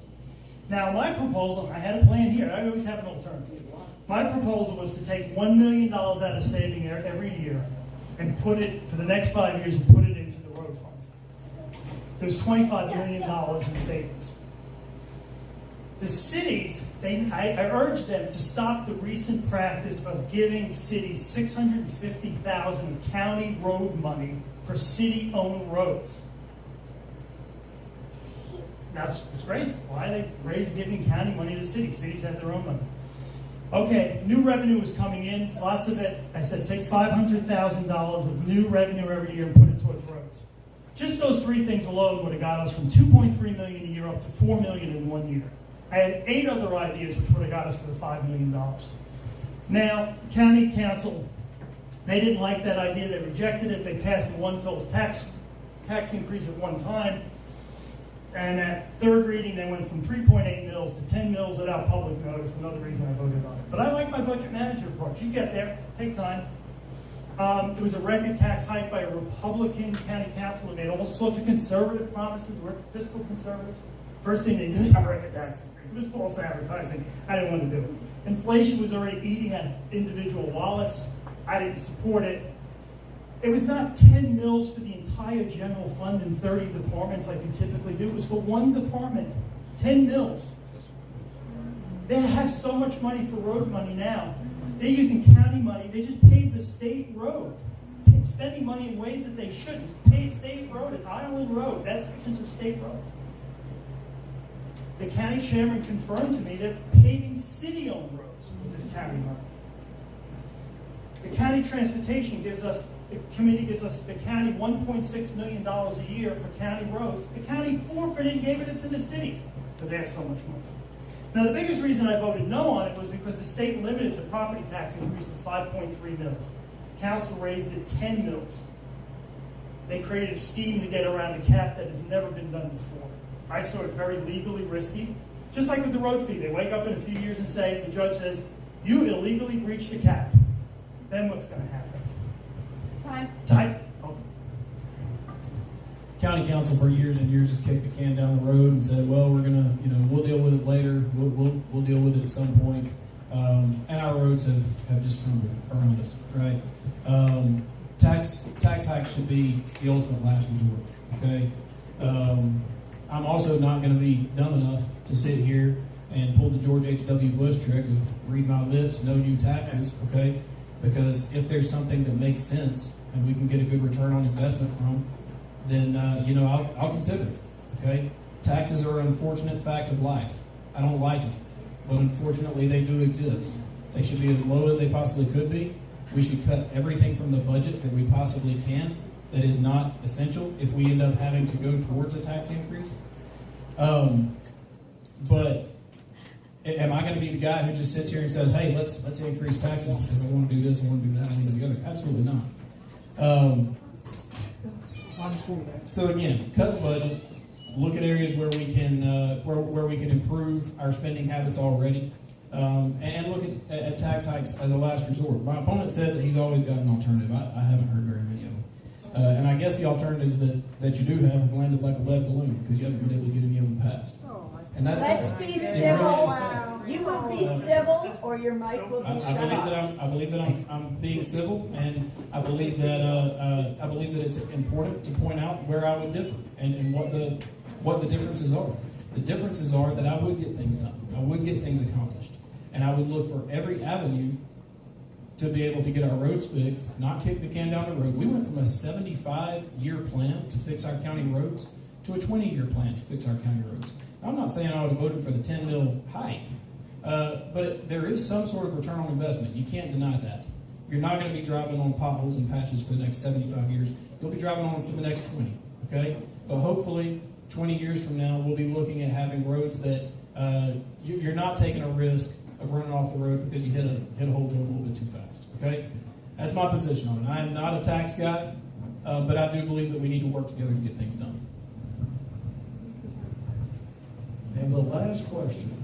Now, my proposal, I had a plan here, I always have an alternative. My proposal was to take $1 million out of saving every year and put it, for the next 5 years, and put it into the road fund. There's $25 million in savings. The cities, I urge them to stop the recent practice of giving cities $650,000 of county road money for city-owned roads. That's crazy. Why are they giving county money to cities? Cities have their own money. Okay, new revenue is coming in. Lots of it. I said take $500,000 of new revenue every year and put it towards roads. Just those three things alone would have got us from $2.3 million a year up to $4 million in 1 year. I had 8 other ideas which would have got us to the $5 million. Now, county council, they didn't like that idea. They rejected it. They passed a one-fell tax increase at one time. And at third reading, they went from 3.8 mils to 10 mils without public notice. Another reason I voted on it. But I like my budget manager approach. You get there. Take time. It was a record tax hike by a Republican county council. They made all sorts of conservative promises. We're fiscal conservatives. First thing they did was have a record tax increase. It was false advertising. I didn't want to do it. Inflation was already eating at individual wallets. I didn't support it. It was not 10 mils for the entire general fund in 30 departments like you typically do. It was for one department, 10 mils. They have so much money for road money now. They're using county money. They just paid the state road. Spending money in ways that they shouldn't. Paid state road at Island Road. That's just a state road. The county chairman confirmed to me they're paving city-owned roads with this county money. The county transportation the committee gives us the county $1.6 million a year for county roads. The county forfeited and gave it to the cities because they have so much money. Now, the biggest reason I voted no on it was because the state limited the property tax increase to 5.3 mils. The council raised it 10 mils. They created a scheme to get around a cap that has never been done before. I saw it very legally risky. Just like with the road fee, they wake up in a few years and say, the judge says, you illegally breached the cap. Then what's going to happen? Time. Oh. County council for years and years has kicked the can down the road and said, well, we're gonna, we'll deal with it later. We'll deal with it at some point. And our roads have just crumbled around us, right? Tax hikes should be the ultimate last resort. Okay. I'm also not going to be dumb enough to sit here and pull the George H.W. Bush trick of read my lips, no new taxes. Okay. Because if there's something that makes sense and we can get a good return on investment from, then I'll consider it. Okay, taxes are an unfortunate fact of life. I don't like it, but unfortunately they do exist. They should be as low as they possibly could be. We should cut everything from the budget that we possibly can that is not essential if we end up having to go towards a tax increase. But am I going to be the guy who just sits here and says, hey, let's increase taxes because I want to do this, I want to do that, I want to do the other? Absolutely not. So again, cut the budget, look at areas where we can where we can improve our spending habits already, and look at tax hikes as a last resort. My opponent said that he's always got an alternative. I haven't heard very many of them. And I guess the alternatives that you do have landed like a lead balloon because you haven't been able to get any of them passed. And that's Let's be civil. You will be civil, or your mic will be shut off. I believe that I'm being civil, and I believe that it's important to point out where I would differ and what the differences are. The differences are that I would get things done, I would get things accomplished, and I would look for every avenue to be able to get our roads fixed, not kick the can down the road. We went from a 75-year plan to fix our county roads to a 20-year plan to fix our county roads. I'm not saying I would have voted for the 10 mil hike, but there is some sort of return on investment. You can't deny that. You're not going to be driving on potholes and patches for the next 75 years. You'll be driving on them for the next 20, okay? But hopefully, 20 years from now, we'll be looking at having roads that you're not taking a risk of running off the road because you hit a hole a little bit too fast. Okay, that's my position on it. I am not a tax guy, but I do believe that we need to work together to get things done. And the last question.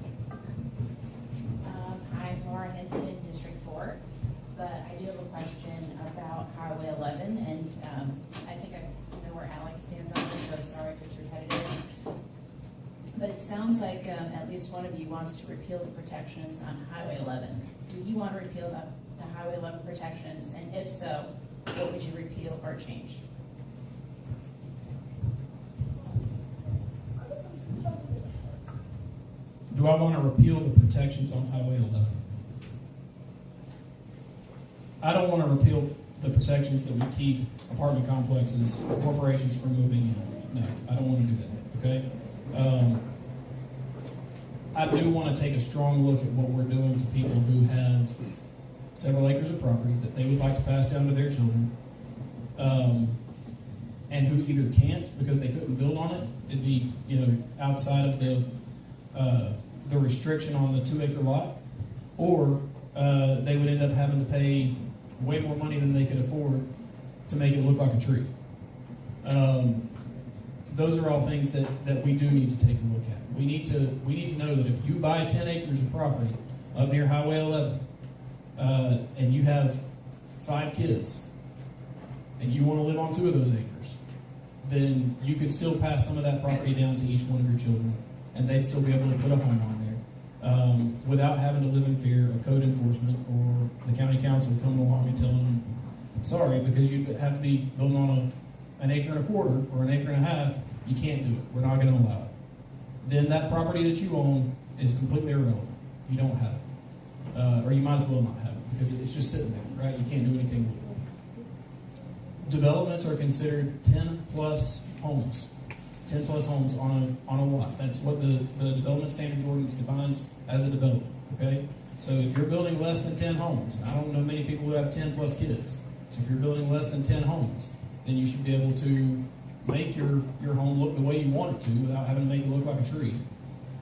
I'm Laura Hinton in District 4, but I do have a question about Highway 11, and I think I know where Alex stands on this, so sorry if it's repetitive. But it sounds like at least one of you wants to repeal the protections on Highway 11. Do you want to repeal the Highway 11 protections, and if so, what would you repeal or change? Do I want to repeal the protections on Highway 11? I don't want to repeal the protections that we keep apartment complexes, corporations from moving in. No, I don't want to do that, okay? I do want to take a strong look at what we're doing to people who have several acres of property that they would like to pass down to their children, and who either can't because they couldn't build on it. It'd be, outside of the restriction on the 2-acre lot, or they would end up having to pay way more money than they could afford to make it look like a tree. Those are all things that we do need to take a look at. We need to know that if you buy 10 acres of property up near Highway 11, and you have 5 kids, and you want to live on 2 of those acres, then you could still pass some of that property down to each one of your children, and they'd still be able to put a home on there without having to live in fear of code enforcement or the county council coming along and telling them, sorry, because you have to be building on an acre and a quarter or an acre and a half, you can't do it. We're not going to allow it. Then that property that you own is completely irrelevant. You don't have it. Or you might as well not have it because it's just sitting there, right? You can't do anything with it. Developments are considered 10 plus homes. 10 plus homes on a lot. That's what the Development Standards Ordinance defines as a development, okay? So if you're building less than 10 homes, I don't know many people who have 10 plus kids. So if you're building less than 10 homes, then you should be able to make your home look the way you want it to without having to make it look like a tree.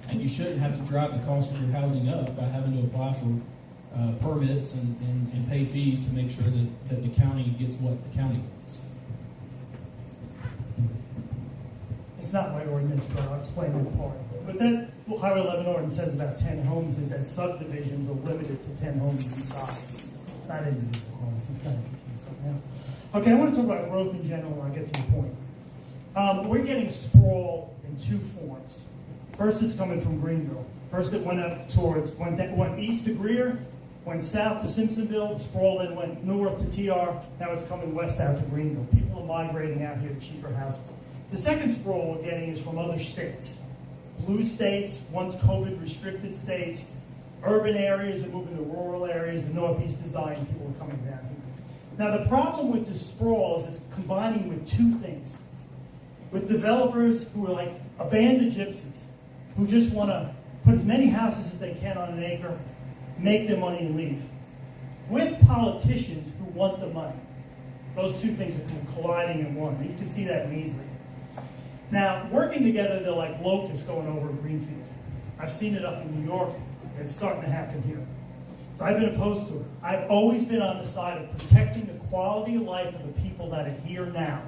And you shouldn't have to drive the cost of your housing up by having to apply for permits and pay fees to make sure that the county gets what the county wants. It's not my ordinance, but I'll explain that part. But that Highway 11 ordinance says about 10 homes is that subdivisions are limited to 10 homes in size, not individual homes. It's kind of confused right now. Okay, I want to talk about growth in general, and I'll get to the point. We're getting sprawl in 2 forms. First, it's coming from Greenville. First, it went up went east to Greer, went south to Simpsonville, sprawl then went north to TR. Now it's coming west out to Greenville. People are migrating out here to cheaper houses. The second sprawl we're getting is from other states. Blue states, once COVID-restricted states, urban areas are moving to rural areas, the Northeast is dying, people are coming down here. Now the problem with the sprawl is it's combining with 2 things. With developers who are like abandoned gypsies, who just want to put as many houses as they can on an acre, make their money and leave. With politicians who want the money. Those 2 things are colliding in one. And you can see that easily. Now, working together, they're like locusts going over a green field. I've seen it up in New York. It's starting to happen here. So I've been opposed to it. I've always been on the side of protecting the quality of life of the people that are here now.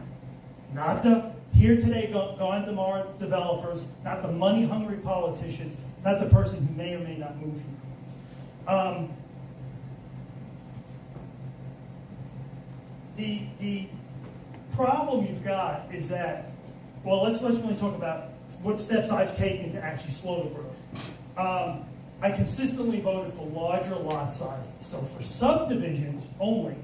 Not the here today, gone tomorrow developers, not the money-hungry politicians, not the person who may or may not move here. The problem you've got is that, well, let's really talk about what steps I've taken to actually slow the growth. I consistently voted for larger lot sizes. So for subdivisions only,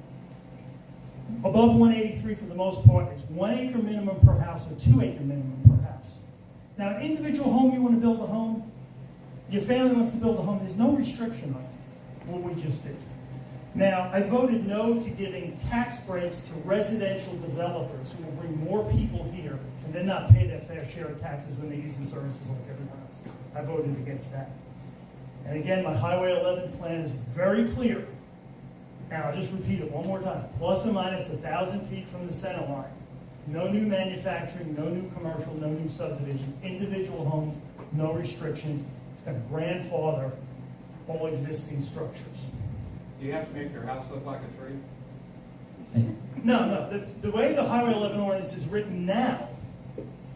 above 183 for the most part, it's 1 acre minimum per house or 2 acre minimum per house. Now, an individual home, you want to build a home, your family wants to build a home, there's no restriction on it, what we just did. Now, I voted no to giving tax breaks to residential developers who will bring more people here and then not pay their fair share of taxes when they're using services like everyone else. I voted against that. And again, my Highway 11 plan is very clear. Now, I'll just repeat it one more time. Plus or minus 1,000 feet from the center line. No new manufacturing, no new commercial, no new subdivisions, individual homes, no restrictions. It's going to grandfather all existing structures. Do you have to make your house look like a tree? No. The way the Highway 11 ordinance is written now,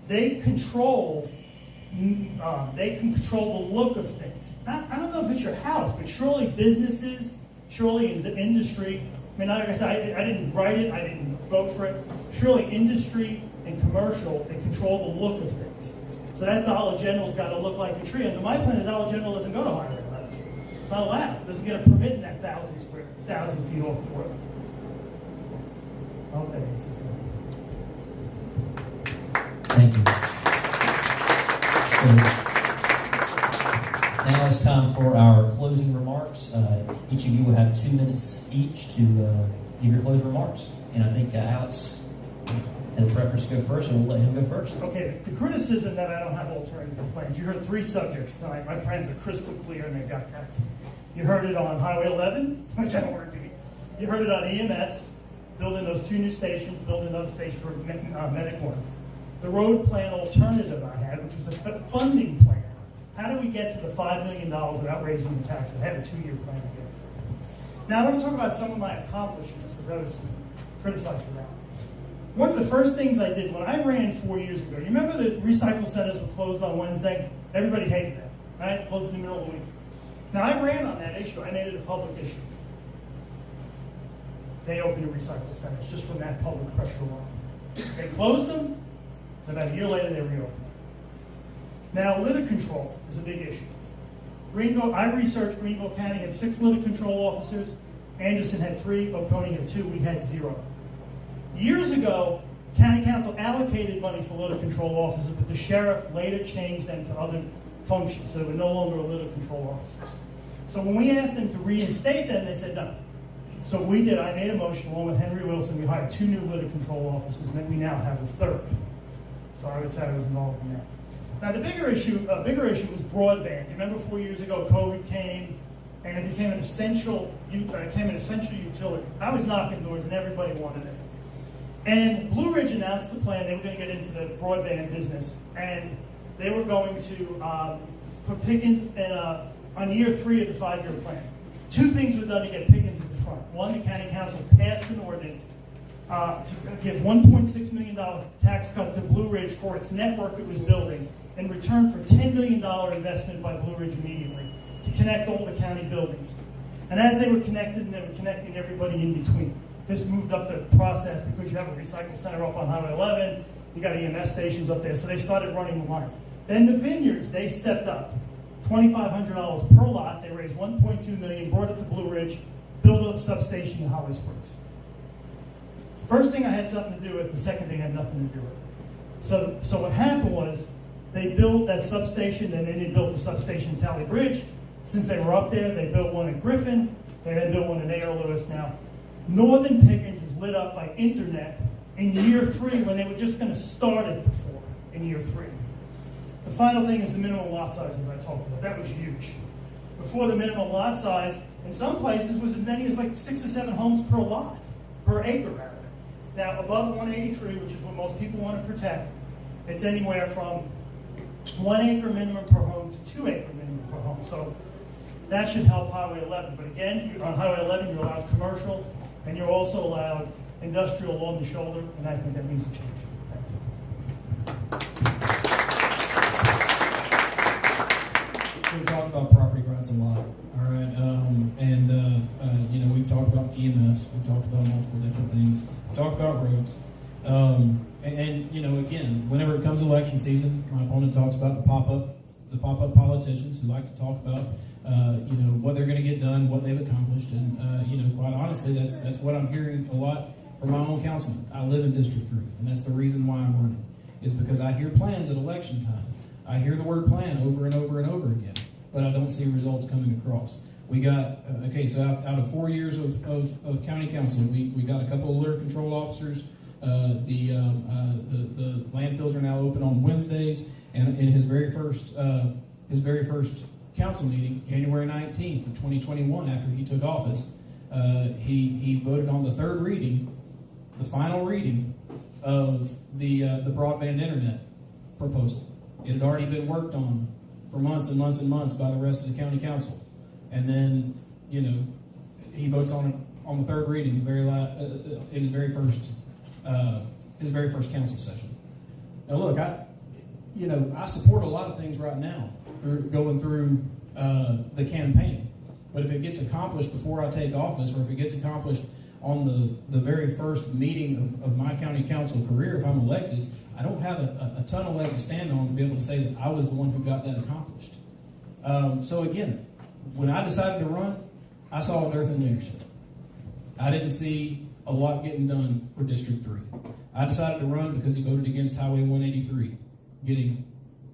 they control the look of things. I don't know if it's your house, but surely businesses, surely in the industry. I mean, like I said, I didn't write it, I didn't vote for it. Surely industry and commercial, they control the look of things. So that Dollar General's got to look like a tree. Under my plan, the Dollar General doesn't go to Highway 11. It's not allowed. It doesn't get a permit in that 1,000 feet off the road. I hope that answers it. Thank you. So now it's time for our closing remarks. Each of you will have 2 minutes each to give your closing remarks. And I think Alex had a preference to go first, so we'll let him go first. Okay, the criticism that I don't have alternative plans. You heard 3 subjects tonight. My plans are crystal clear and they got that. You heard it on Highway 11, which I don't want to repeat. You heard it on EMS, building those 2 new stations, building another station for Medic 1. The road plan alternative I had, which was a funding plan. How do we get to the $5 million without raising the taxes? I had a 2-year plan to get it. Now I want to talk about some of my accomplishments, because I was criticized for that. One of the first things I did when I ran 4 years ago, you remember the recycle centers were closed on Wednesday? Everybody hated that, right? Closed in the middle of the week. Now I ran on that issue. I made it a public issue. They opened the recycle centers just from that public pressure alone. They closed them, and about a year later they reopened. Now litter control is a big issue. I researched Greenville County had 6 litter control officers. Anderson had 3, Oconee had 2, we had 0. Years ago, County Council allocated money for litter control officers, but the sheriff later changed them to other functions, so they were no longer litter control officers. So when we asked them to reinstate them, they said no. So we did. I made a motion along with Henry Wilson. We hired 2 new litter control officers, and then we now have a 3rd. So I would say I was involved in that. Now the bigger issue was broadband. You remember 4 years ago, COVID came, and it became an essential utility. I was knocking doors, and everybody wanted it. And Blue Ridge announced the plan. They were going to get into the broadband business, and they were going to put Pickens on year 3 of the 5-year plan. 2 things were done to get Pickens at the front. One, the County Council passed an ordinance to give $1.6 million tax cut to Blue Ridge for its network it was building in return for $10 million investment by Blue Ridge immediately to connect all the county buildings. And as they were connected, and they were connecting everybody in between. This moved up the process because you have a recycle center up on Highway 11, you got EMS stations up there, so they started running the lines. Then the vineyards, they stepped up. $2,500 per lot, they raised $1.2 million, brought it to Blue Ridge, built a substation in Holly Springs. First thing I had something to do with, the second thing I had nothing to do with. So what happened was, they built that substation, and then they built the substation in Tally Bridge. Since they were up there, they built one in Griffin, they then built one in A.R. Lewis now. Northern Pickens is lit up by internet in year 3 when they were just going to start it before, in year 3. The final thing is the minimum lot sizes I talked about. That was huge. Before, the minimum lot size in some places was as many as like 6 or 7 homes per lot, per acre rather. Now above 183, which is what most people want to protect, it's anywhere from 1 acre minimum per home to 2 acre minimum per home. So that should help Highway 11. But again, on Highway 11, you're allowed commercial, and you're also allowed industrial along the shoulder, and I think that needs to change. Thanks. We talk about property rights a lot, all right? We've talked about EMS, we've talked about multiple different things, we've talked about roads. Again, whenever it comes election season, my opponent talks about the pop-up politicians who like to talk about what they're going to get done, what they've accomplished, and quite honestly, that's what I'm hearing a lot from my own councilman. I live in District 3, and that's the reason why I'm running, is because I hear plans at election time. I hear the word plan over and over and over again, but I don't see results coming across. We got, so out of 4 years of county council, we got a couple of litter control officers. The landfills are now open on Wednesdays, and in his very first council meeting, January 19th of 2021, after he took office, he voted on the final reading of the broadband internet proposal. It had already been worked on for months and months and months by the rest of the county council. And then, he votes on it on the third reading, in his very first council session. Now, look, I support a lot of things right now going through the campaign. But if it gets accomplished before I take office, or if it gets accomplished on the very first meeting of my county council career, if I'm elected, I don't have a ton of leg to stand on to be able to say that I was the one who got that accomplished. So again, when I decided to run, I saw a dearth in leadership. I didn't see a lot getting done for District 3. I decided to run because he voted against Highway 183 getting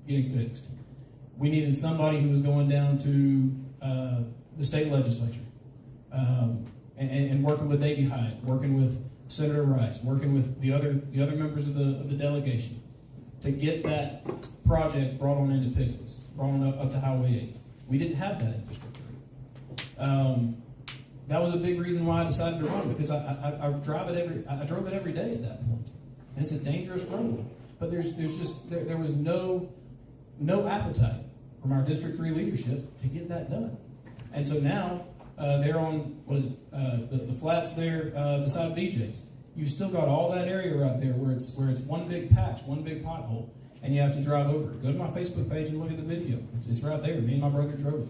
fixed. We needed somebody who was going down to the state legislature and working with Davey Hyatt, working with Senator Rice, working with the other members of the delegation to get that project brought on into Pickens, brought on up to Highway 8. We didn't have that in District 3. That was a big reason why I decided to run, because I drove it every day at that point. And it's a dangerous road. But there was no appetite from our District 3 leadership to get that done. And so now they're on the flats there beside BJ's. You've still got all that area right there where it's one big patch, one big pothole, and you have to drive over it. Go to my Facebook page and look at the video. It's right there. Me and my brother drove it.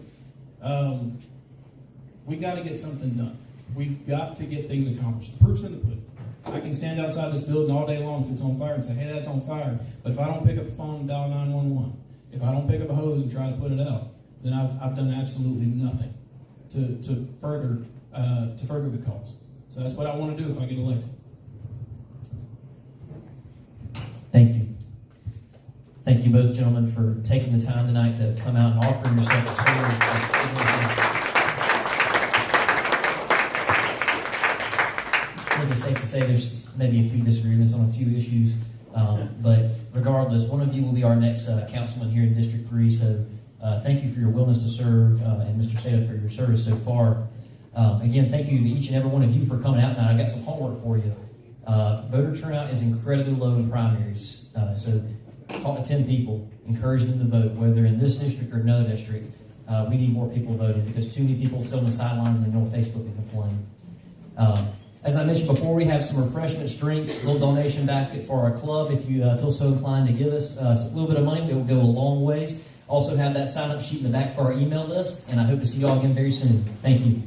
We got to get something done. We've got to get things accomplished. The proof's in the pudding. I can stand outside this building all day long if it's on fire and say, hey, that's on fire. But if I don't pick up the phone and dial 911, if I don't pick up a hose and try to put it out, then I've done absolutely nothing to further the cause. So that's what I want to do if I get elected. Thank you. Thank you both, gentlemen, for taking the time tonight to come out and offer yourself to serve. I think it's safe to say there's maybe a few disagreements on a few issues, but regardless, one of you will be our next councilman here in District 3, so thank you for your willingness to serve, and Mr. Seda for your service so far. Again, thank you to each and every one of you for coming out tonight. I've got some homework for you. Voter turnout is incredibly low in primaries, so talk to 10 people, encourage them to vote, whether in this district or another district. We need more people voting because too many people sit on the sidelines and they go on Facebook and complain. As I mentioned before, we have some refreshments, drinks, a little donation basket for our club. If you feel so inclined to give us a little bit of money, it will go a long ways. Also have that sign-up sheet in the back for our email list, and I hope to see you all again very soon. Thank you.